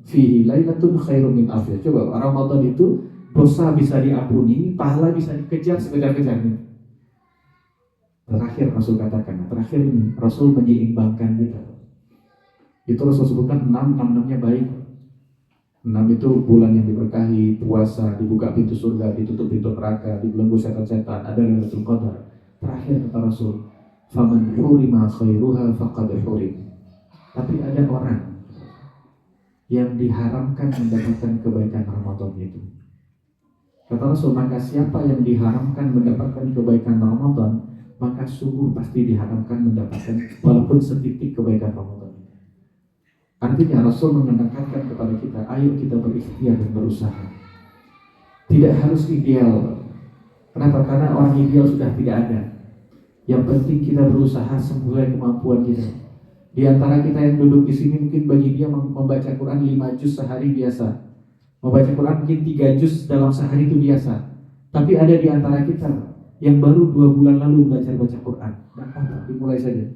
S1: Fihi lailatun khairum min alf. Coba Ramadan itu dosa bisa diampuni, pahala bisa dikejar sekejar-kejarnya. Terakhir Rasul katakan, terakhir ini Rasul menyeimbangkan kita. Itu Rasul sebutkan 6-6-nya baik. 6 itu bulan yang diberkahi, puasa, dibuka pintu surga, ditutup pintu neraka, dibelenggu setan-setan, ada Lailatul Qadar. Terakhir kata Rasul, faman hurima khairuha faqad hurim. Tapi ada orang yang diharamkan mendapatkan kebaikan Ramadan itu. Kata Rasul, maka siapa yang diharamkan mendapatkan kebaikan Ramadan, maka sungguh pasti diharamkan mendapatkan walaupun setitik kebaikan Ramadan. Artinya Rasul menekankan kepada kita, ayo kita berikhtiar dan berusaha. Tidak harus ideal. Kenapa? Karena orang ideal sudah tidak ada. Yang penting kita berusaha sesuai kemampuan kita. Di antara kita yang duduk di sini mungkin bagi dia membaca Quran 5 juz sehari biasa. Membaca Quran mungkin 3 juz dalam sehari itu biasa. Tapi ada di antara kita yang baru 2 bulan lalu belajar Quran. Nah, dimulai saja.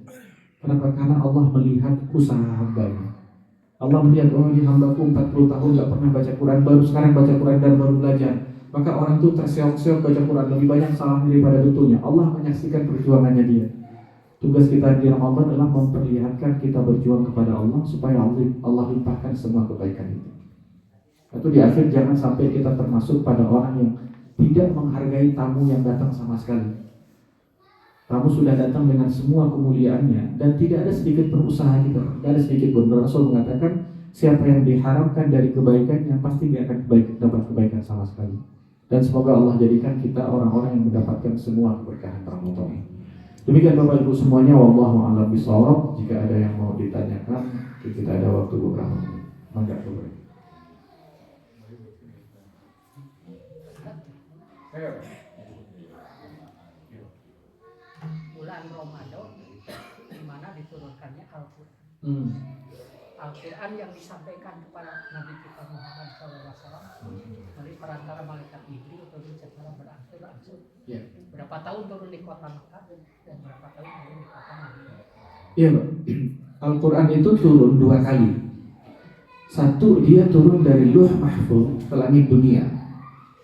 S1: Kenapa? Karena Allah melihat usaha hambanya. Allah melihat, oh ini hambaku 40 tahun gak pernah baca Quran, baru sekarang baca Quran dan baru belajar. Maka orang itu terseok-seok baca Quran, lebih banyak salah daripada betulnya. Allah menyaksikan perjuangannya dia. Tugas kita di Ramadan adalah memperlihatkan kita berjuang kepada Allah supaya Allah limpahkan semua kebaikan itu. Itu di akhir jangan sampai kita termasuk pada orang yang tidak menghargai tamu yang datang sama sekali. Tamu sudah datang dengan semua kemuliaannya dan tidak ada sedikit berusaha kita, tidak ada sedikit pun. Rasul mengatakan siapa yang diharamkan dari kebaikannya pasti tidak akan dapat kebaikan sama sekali. Dan semoga Allah jadikan kita orang-orang yang mendapatkan semua keberkahan Ramadan. Demikian Bapak Ibu semuanya, wallahu a'lam bishawab. Jika ada yang mau ditanyakan, kita ada waktu beberapa menit. Mangga Bapak.
S2: Bulan Ramadan di mana diturunkannya Al-Qur'an. Al-Quran yang disampaikan kepada Nabi kita Muhammad SAW melalui perantara malaikat Jibril turun secara berangsur-angsur. Berapa tahun turun di kota Makkah dan berapa tahun turun di kota Madinah?
S1: Iya Pak, Al-Quran itu turun 2 kali. Satu, dia turun dari Lauh Mahfuz ke langit dunia.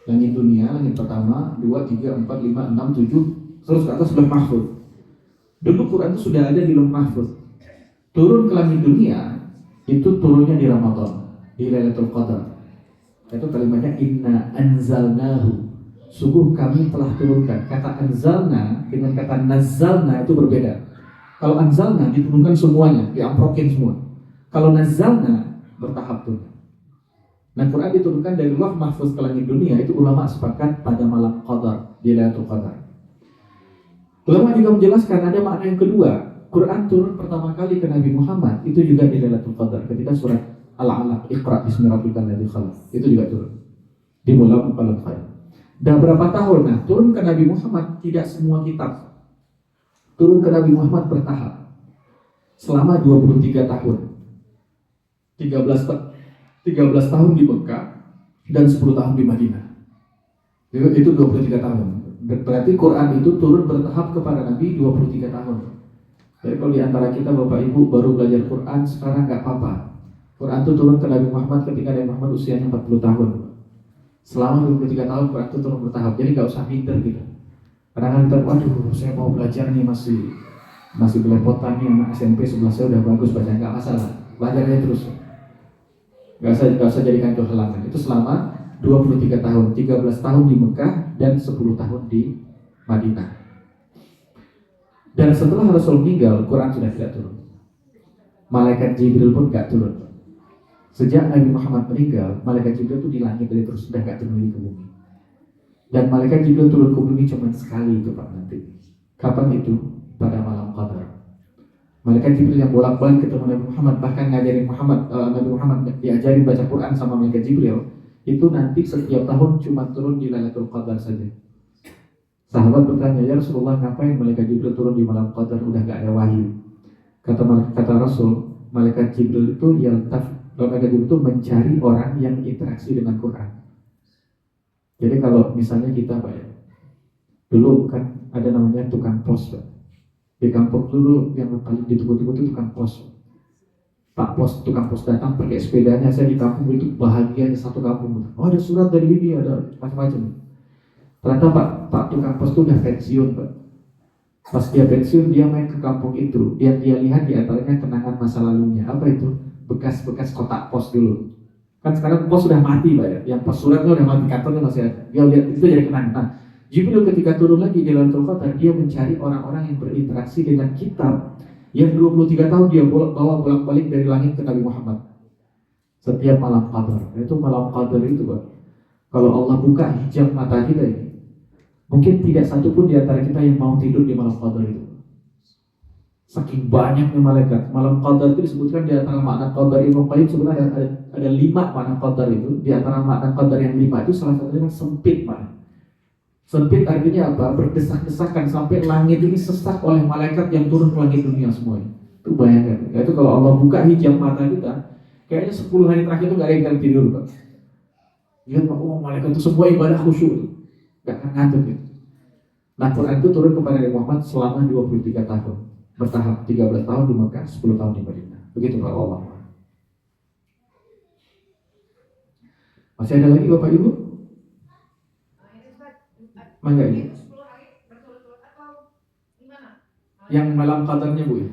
S1: Langit dunia, langit pertama, 2, 3, 4, 5, 6, 7, terus ke atas Lauh Mahfuz. Dulu Quran itu sudah ada di Lauh Mahfuz. Turun ke langit dunia, itu turunnya di Ramadan, di Lailatul Qadar. Itu kalimatnya inna anzalnahu. Sungguh kami telah turunkan. Kata anzalna dengan kata nazzalna itu berbeda. Kalau anzalna diturunkan semuanya, diamprokin semua. Kalau nazzalna bertahap turun. Nah, Quran diturunkan dari Lauh Mahfuz ke langit dunia, itu ulama sepakat pada malam Qadar, di Lailatul Qadar. Ulama juga menjelaskan ada makna yang kedua. Quran turun pertama kali ke Nabi Muhammad itu juga di Lailatul Qadar ketika surat Al-Alaq, Iqra bismi rabbikal ladzi khalaq. Itu juga turun di bulan Al-Khair. Dan berapa tahun? Nah, turun ke Nabi Muhammad tidak semua kitab. Turun ke Nabi Muhammad bertahap. Selama 23 tahun. 13 tahun di Mekah dan 10 tahun di Madinah. Itu 23 tahun. Berarti Quran itu turun bertahap kepada Nabi 23 tahun. Jadi kalau di antara kita Bapak Ibu baru belajar Quran sekarang nggak apa-apa. Quran itu turun ke Nabi Muhammad ketika Nabi Muhammad usianya 40 tahun. Selama 23 tahun Quran itu turun bertahap. Jadi nggak usah minder gitu. Kadang-kadang kita, waduh saya mau belajar nih masih belepotan nih anak SMP sebelah saya udah bagus baca, nggak masalah. Belajar aja terus. Nggak usah jadikan itu halangan. Itu selama 23 tahun, 13 tahun di Mekah dan 10 tahun di Madinah. Dan setelah Rasul meninggal, Quran sudah tidak turun. Malaikat Jibril pun tidak turun. Sejak Nabi Muhammad meninggal, Malaikat Jibril itu di langit dari terus sudah tidak turun ke bumi. Dan Malaikat Jibril turun ke bumi cuma sekali itu Pak nanti. Kapan itu? Pada malam Qadar. Malaikat Jibril yang bolak-balik ketemu Nabi Muhammad, bahkan ngajarin Nabi Muhammad diajarin baca Quran sama Malaikat Jibril, itu nanti setiap tahun cuma turun di Lailatul Qadar saja. Sahabat bertanya, ya Rasulullah, ngapain Malaikat Jibril turun di malam Qadar, udah gak ada wahyu? Kata Rasul, Malaikat Jibril itu Malaikat Jibril itu mencari orang yang interaksi dengan Quran. Jadi kalau misalnya kita Pak ya, dulu kan ada namanya tukang pos Pak. Di kampung dulu yang paling ditunggu-tunggu itu tukang pos. Pak pos, tukang pos datang pakai sepedanya. Saya di kampung itu bahagianya satu kampung. Oh, ada surat dari ini, ada macam-macam. Ternyata Pak tukang pos itu udah pensiun, Pak. Pas dia pensiun, dia main ke kampung itu. Yang dia lihat di antaranya kenangan masa lalunya. Apa itu? Bekas-bekas kotak pos dulu. Kan sekarang pos sudah mati, Pak ya. Yang pos suratnya udah mati, kantornya masih ada. Dia lihat itu jadi kenangan. Nah, Jibril ketika turun lagi di Lailatul Qadar, dia mencari orang-orang yang berinteraksi dengan kitab yang 23 tahun dia bawa bolak-balik dari langit ke Nabi Muhammad setiap malam Qadar. Itu malam Qadar itu, Pak. Kalau Allah buka hijab mata kita ini, mungkin tidak satu pun di antara kita yang mau tidur di malam Qadar itu. Saking banyaknya malaikat. Malam Qadar itu disebutkan di antara makna Qadar Ibnu Qayyim sebenarnya ada 5 makna Qadar itu. Di antara makna Qadar yang 5 itu salah satunya sempit, Pak. Sempit artinya apa? Berdesak-desakan sampai langit ini sesak oleh malaikat yang turun ke langit dunia semuanya. Itu bayangkan. Itu kalau Allah buka hijab mata kita, kayaknya 10 hari terakhir itu gak ada yang akan tidur, Pak. Lihat, Pak, oh malaikat itu semua ibadah khusyuk, gak akan ngantuk gitu. Nah, Quran itu turun kepada Nabi Muhammad selama 23 tahun. Bertahap 13 tahun di Mekah, 10 tahun di Madinah. Begitu Pak Allah. Masih ada lagi Bapak Ibu? Mangga ini. Yang malam qadarnya Bu ya?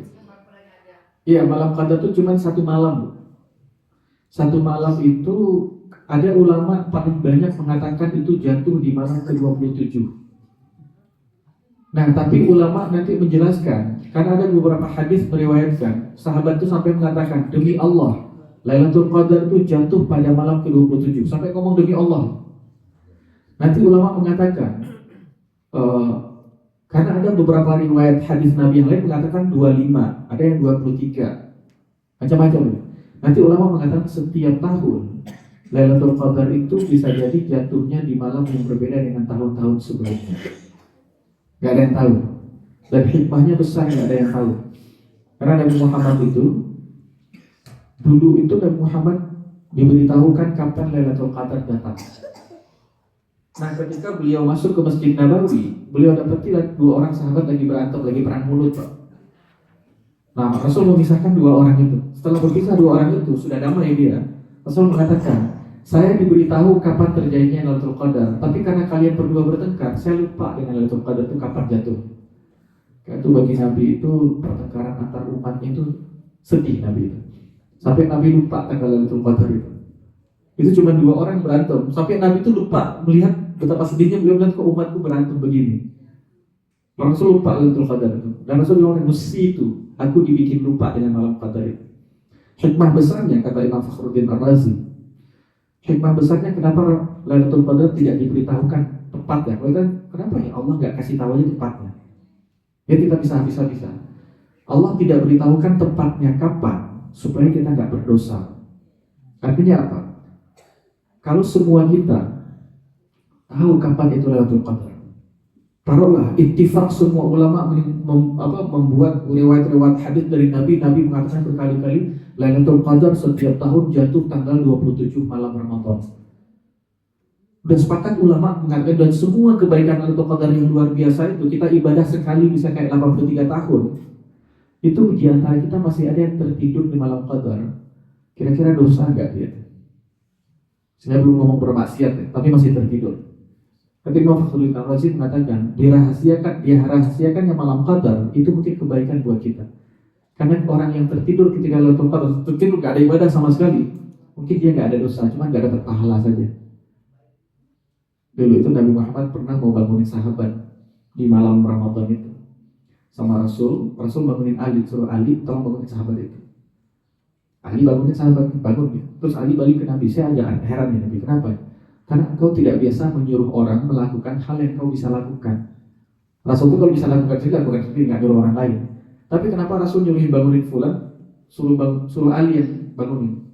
S1: Iya, malam qadar itu cuma satu malam Bu. Satu malam itu ada ulama paling banyak mengatakan itu jatuh di malam ke-27. Nah, tapi ulama nanti menjelaskan, karena ada beberapa hadis meriwayatkan, sahabat itu sampai mengatakan, demi Allah, Lailatul Qadar itu jatuh pada malam ke-27. Sampai ngomong demi Allah. Nanti ulama mengatakan, karena ada beberapa riwayat hadis Nabi yang lain mengatakan 25, ada yang 23, macam-macam. Nanti ulama mengatakan setiap tahun Lailatul Qadar itu bisa jadi jatuhnya di malam yang berbeda dengan tahun-tahun sebelumnya. Gak ada yang tahu. Dan hikmahnya besar, gak ada yang tahu. Karena Nabi Muhammad itu, dulu itu Nabi Muhammad diberitahukan kapan Lailatul Qadar datang. Nah, ketika beliau masuk ke Masjid Nabawi, beliau dapati 2 orang sahabat lagi berantem, lagi perang mulut, Pak. Nah, Rasul memisahkan 2 orang itu. Setelah berpisah 2 orang itu, sudah damai dia. Rasul mengatakan, saya diberitahu kapan terjadinya Lailatul Qadar, tapi karena kalian berdua bertengkar, saya lupa dengan Lailatul Qadar itu kapan jatuh. Karena itu bagi Nabi itu pertengkaran antar umatnya itu sedih Nabi itu. Sampai Nabi lupa tanggal Lailatul Qadar itu. Itu cuma 2 orang berantem. Sampai Nabi itu lupa melihat betapa sedihnya beliau melihat kok umatku berantem begini. Rasul lupa Lailatul Qadar itu. Dan Rasul bilang, mesti itu aku dibikin lupa dengan malam Qadar itu. Hikmah besarnya, kata Imam Fakhruddin Ar-Razi, hikmah besarnya kenapa Lailatul Qadar tidak diberitahukan tepatnya. Kenapa ya Allah nggak kasih tahu aja tepatnya? Ya kita bisa. Allah tidak beritahukan tepatnya kapan supaya kita nggak berdosa. Artinya apa? Kalau semua kita tahu kapan itu Lailatul Qadar, taruhlah ittifaq semua ulama membuat riwayat-riwayat hadis dari Nabi mengatakan berkali-kali Lailatul Qadar setiap tahun jatuh tanggal 27 malam Ramadan. Dan sepakat ulama mengatakan, dan semua kebaikan Lailatul Qadar yang luar biasa itu, kita ibadah sekali bisa kayak 83 tahun. Itu di antara kita masih ada yang tertidur di malam Qadar. Kira-kira dosa enggak dia? Saya belum ngomong bermaksiat ya, tapi masih tertidur. Ketika Imam Fakhruddin Ar-Razi mengatakan, dirahasiakan yang malam Qadar itu mungkin kebaikan buat kita. Karena orang yang tertidur ketika Lailatul Qadar, tertidur gak ada ibadah sama sekali, mungkin dia gak ada dosa, cuma gak dapat pahala saja. Dulu itu Nabi Muhammad pernah mau bangunin sahabat di malam Ramadan itu sama Rasul bangunin Ali, suruh Ali tolong bangunin sahabat itu. Ali bangunin sahabat, bangun gitu. Terus Ali balik ke Nabi, saya agak heran ya Nabi, kenapa? Karena engkau tidak biasa menyuruh orang melakukan hal yang kau bisa lakukan. Rasul itu kalau bisa lakukan sendiri, nggak nyuruh orang lain. Tapi kenapa Rasul nyuruhin bangunin fulan, suruh Ali yang bangunin?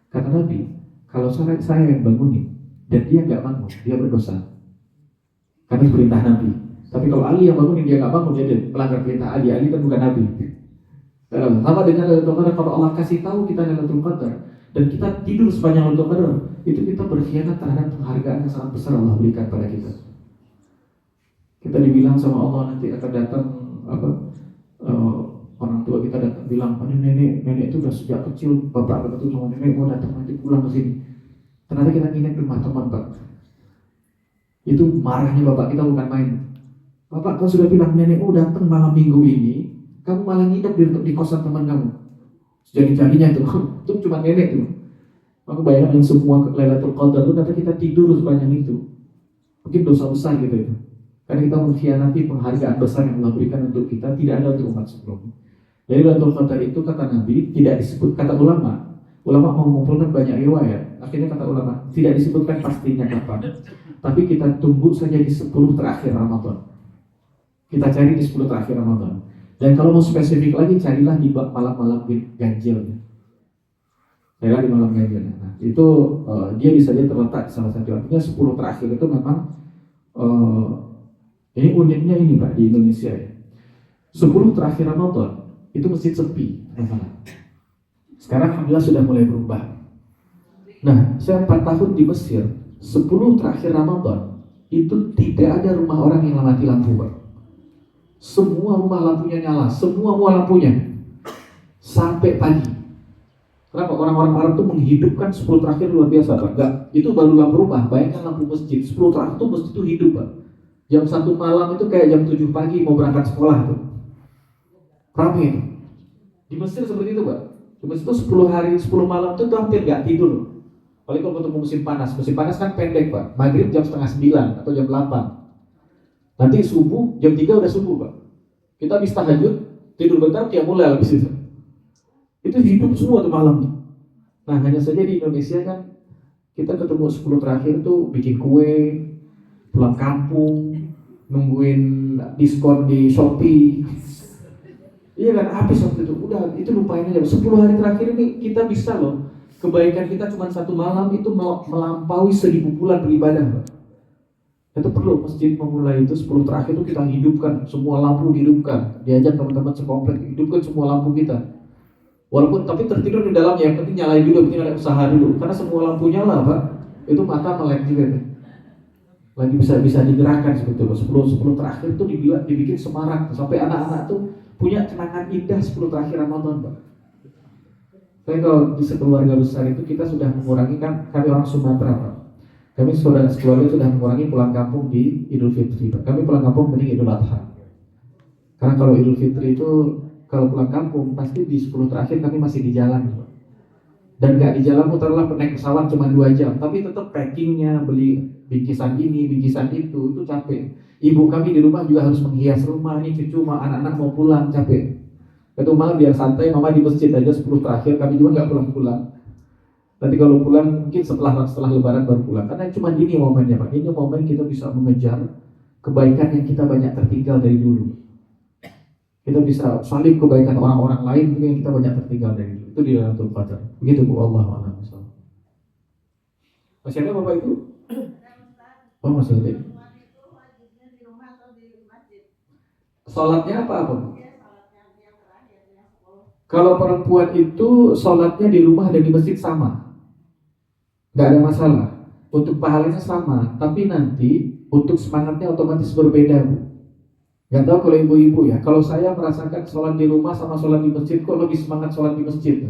S1: Kata Nabi, kalau saya yang bangunin dan dia nggak bangun, dia berdosa. Karena perintah Nabi. Tapi kalau Ali yang bangunin dia nggak bangun, dia melanggar perintah Ali. Ali kan bukan Nabi. Sama dengan Lailatul Qadar, kalau Allah kasih tahu kita Lailatul Qadar dan kita tidur sepanjang Lailatul Qadar, itu kita berkhianat terhadap penghargaan yang sangat besar Allah berikan pada kita. Kita dibilang sama Allah nanti akan datang nenek itu udah sejak kecil bapak itu sama nenek mau datang nanti pulang ke sini. Ternyata kita nginep di rumah teman Pak. Itu marahnya bapak kita bukan main. Bapak kau sudah bilang nenekmu datang malam minggu ini, kamu malah nginep di kosan teman kamu. Jadi-jadinya itu cuma nenek tuh. Aku bayangin semua Lailatul Qadar itu kata kita tidur sebanyak itu. Mungkin dosa besar gitu itu. Karena kita mengkhianati penghargaan besar yang Allah berikan untuk kita, tidak ada untuk umat sebelumnya. Jadi Lailatul Qadar itu kata Nabi tidak disebut, kata ulama. Ulama mengumpulkan banyak riwayat. Akhirnya kata ulama tidak disebutkan pastinya kapan. Tapi kita tunggu saja di 10 terakhir Ramadan. Kita cari di 10 terakhir Ramadan. Dan kalau mau spesifik lagi, carilah di malam-malam ganjilnya. Carilah di malam ganjilnya. Nah, itu dia bisa jadi terletak salah satu. Artinya 10 terakhir itu memang ini uniknya ini Pak di Indonesia ya. 10 terakhir Ramadan itu masjid sepi. Sekarang alhamdulillah sudah mulai berubah. Nah, saya 4 tahun di Mesir, 10 terakhir Ramadan itu tidak ada rumah orang yang mati lampu Pak. Semua rumah lampunya nyala, semua lampunya sampai pagi. Kenapa? Orang-orang Arab itu menghidupkan 10 terakhir luar biasa Pak. Enggak, itu baru lampu rumah, bayangkan lampu masjid. 10 terakhir itu masjid itu hidup Pak. Jam 1 malam itu kayak jam 7 pagi mau berangkat sekolah tuh. Ramai itu. Di Mesir seperti itu Pak. Di Mesir itu 10 hari, 10 malam itu hampir gak tidur. Apalagi kalau ketemu musim panas kan pendek Pak. Maghrib jam setengah 9 atau jam 8. Nanti subuh, jam 3 udah subuh Pak. Kita habis tahajud, tidur bentar, mulai habis itu. Itu hidup semua tuh malam. Nah hanya saja di Indonesia kan, kita ketemu 10 terakhir tuh bikin kue, pulang kampung, nungguin diskon di Shopee. Iya kan, habis waktu itu. Udah, itu lupain aja. 10 hari terakhir ini kita bisa loh. Kebaikan kita cuma 1 malam itu melampaui 1000 bulan beribadah Pak. Itu perlu masjid memulai itu 10 terakhir itu kita hidupkan, semua lampu dihidupkan, diajak teman-teman sekomplek hidupkan semua lampu kita. Walaupun tapi tertidur di dalamnya, yang penting nyalain dulu, penting ada usaha dulu. Karena semua lampu nyala Pak, itu mata melek juga kan. Lagi bisa digerakkan seperti itu. 10 terakhir itu dibikin semarak sampai anak-anak tuh punya kenangan indah 10 terakhir Ramadan Pak. Tapi kalau di sekeluarga besar itu kita sudah mengurangi kan, kami orang Sumatera Pak. Kami sekeluarga sudah mengurangi pulang kampung di Idul Fitri. Kami pulang kampung mending Idul Adha. Karena kalau Idul Fitri itu kalau pulang kampung pasti di 10 terakhir kami masih di jalan. Dan nggak di jalan muterlah naik pesawat cuma 2 jam. Tapi tetap packingnya, beli bingkisan ini, bingkisan itu capek. Ibu kami di rumah juga harus menghias rumah. Ini cucu, anak-anak mau pulang capek. Itu malah biar santai, mama di masjid aja 10 terakhir. Kami juga nggak pulang-pulang. Nanti kalau pulang mungkin setelah lebaran baru pulang. Karena cuma ini momennya Pak. Ini momen kita bisa mengejar kebaikan yang kita banyak tertinggal dari dulu. Kita bisa saling kebaikan orang-orang lain yang kita banyak tertinggal dari dulu. Itu di Lailatul Qadar. Begitu Bu, Allahu a'lam. Masih ada Bapak Ibu? Oh masih ada. Salatnya apa? Kalau perempuan itu salatnya di rumah dan di masjid sama. Nggak ada masalah, untuk pahalanya sama, tapi nanti untuk semangatnya otomatis berbeda Bu. Nggak tahu kalau ibu-ibu ya, kalau saya merasakan sholat di rumah sama sholat di masjid, kok lebih semangat sholat di masjid.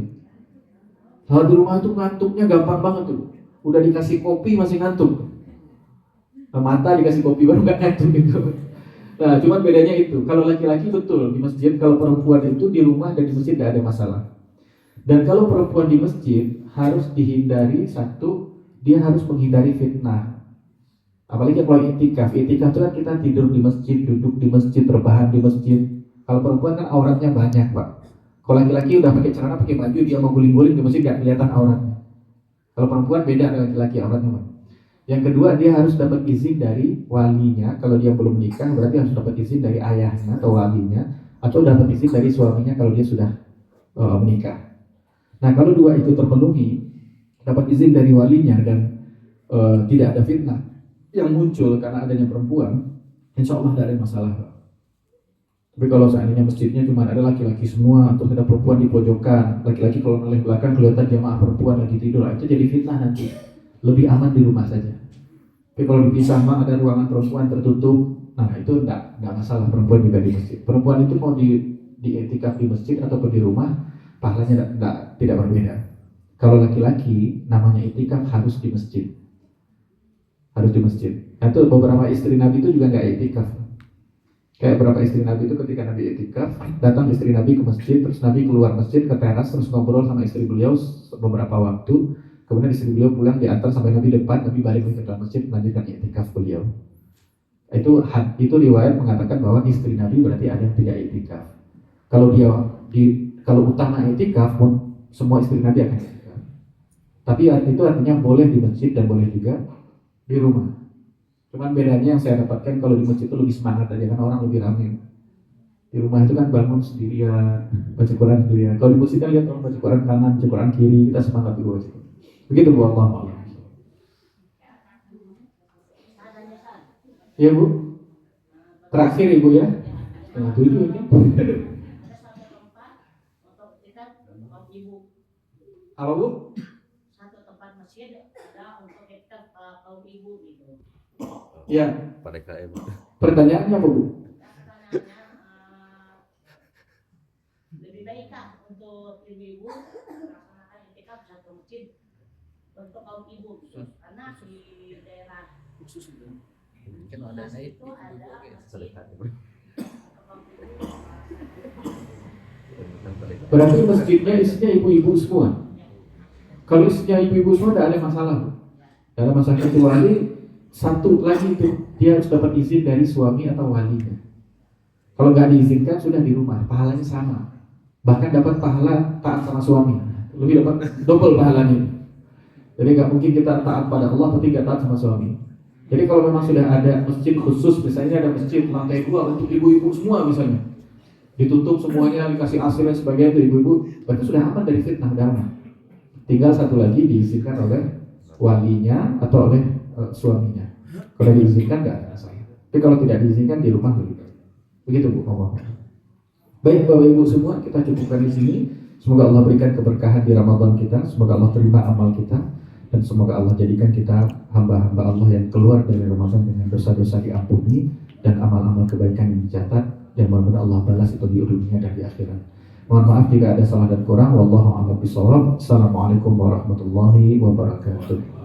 S1: Sholat di rumah itu ngantuknya gampang banget tuh, udah dikasih kopi masih ngantuk, mata dikasih kopi baru nggak ngantuk gitu. Nah cuman bedanya itu, kalau laki-laki betul di masjid, kalau perempuan itu di rumah dan di masjid nggak ada masalah. Dan kalau perempuan di masjid harus dihindari satu, dia harus menghindari fitnah. Apalagi kalau itikaf itu kan kita tidur di masjid, duduk di masjid, rebahan di masjid. Kalau perempuan kan auratnya banyak Pak. Kalau laki-laki udah pakai celana, pakai baju, dia mau guling-guling di masjid nggak kelihatan auratnya. Kalau perempuan beda dengan laki-laki auratnya Pak. Yang kedua dia harus dapat izin dari walinya. Kalau dia belum menikah berarti harus dapat izin dari ayahnya atau walinya, atau dapat izin dari suaminya kalau dia sudah menikah. Nah kalau dua itu terpenuhi, dapat izin dari walinya dan tidak ada fitnah yang muncul karena adanya perempuan, insya Allah tidak ada masalah. Tapi kalau seandainya masjidnya cuma ada laki-laki semua, atau ada perempuan di pojokan, laki-laki kalau noleh belakang kelihatan jamaah perempuan lagi tidur, itu jadi fitnah nanti. Lebih aman di rumah saja. Tapi kalau dipisah mah ada ruangan perempuan tertutup, nah itu enggak masalah, perempuan juga di masjid. Perempuan itu mau di etikaf di masjid ataupun di rumah, pahalanya tidak berbeda. Kalau laki-laki namanya itikaf harus di masjid. Harus di masjid. Nah, itu beberapa istri Nabi itu juga nggak itikaf. Kayak beberapa istri Nabi itu ketika Nabi itikaf, datang istri Nabi ke masjid, terus Nabi keluar masjid ke teras, terus ngobrol sama istri beliau beberapa waktu. Kemudian istri beliau pulang, diantar sampai Nabi depan, Nabi balik ke dalam masjid melanjutkan itikaf beliau. Itu riwayat mengatakan bahwa istri Nabi berarti ada yang tidak itikaf. Kalau utama itikaf pun semua istri Nabi akan itikaf. Tapi itu artinya boleh di masjid dan boleh juga di rumah. Cuman bedanya yang saya dapatkan kalau di masjid itu lebih semangat aja karena orang lebih ramai. Di rumah itu kan bangun sendirian, baca Quran sendirian. Kalau di masjid kan lihat orang baca Quran kanan, baca Quran kiri, kita semangat di bawah situ. Begitu Bu Allah. Ya Bu. Terakhir Ibu ya. Setengah 7 ini. Apa Bu?
S3: Satu tempat masjid ada untuk kita kaum ibu gitu.
S1: Ya.
S4: Pada KM.
S1: Pertanyaannya apa Bu?
S3: Lebih baikkah untuk ibu-ibu melaksanakan itikaf satu masjid untuk kaum ibu gitu. Karena di daerah
S2: Khusus itu.
S3: itu ada masjid untuk kaum ibu.
S1: Berarti masjidnya isinya ibu-ibu semua. Kalau isinya ibu-ibu semua tidak ada masalah. Tidak ada masalah kecuali satu lagi itu dia harus dapat izin dari suami atau walinya. Kalau nggak diizinkan sudah di rumah, pahalanya sama. Bahkan dapat pahala taat sama suami, lebih dapat double pahalanya. Jadi nggak mungkin kita taat pada Allah tapi nggak taat sama suami. Jadi kalau memang sudah ada masjid khusus, misalnya ada masjid lantai 2 untuk ibu-ibu semua misalnya, ditutup semuanya, dikasih AC dan sebagainya itu ibu-ibu, berarti sudah aman dari fitnah damai. Tinggal satu lagi diizinkan oleh walinya atau oleh suaminya. Kalau diizinkan nggak ada masalah. Tapi kalau tidak diizinkan di rumah lebih baik. Begitu Bu ngomong. Baik Bapak Ibu semua, kita cukupkan di sini. Semoga Allah berikan keberkahan di Ramadan kita. Semoga Allah terima amal kita. Dan semoga Allah jadikan kita hamba-hamba Allah yang keluar dari Ramadan dengan dosa-dosa diampuni dan amal-amal kebaikan yang dicatat. Dan mudah-mudahan Allah balas itu di dunia dan di akhirat. Mohon maaf jika ada salah dan kurang. Wallahu a'lam bishawab. Assalamualaikum warahmatullahi wabarakatuh.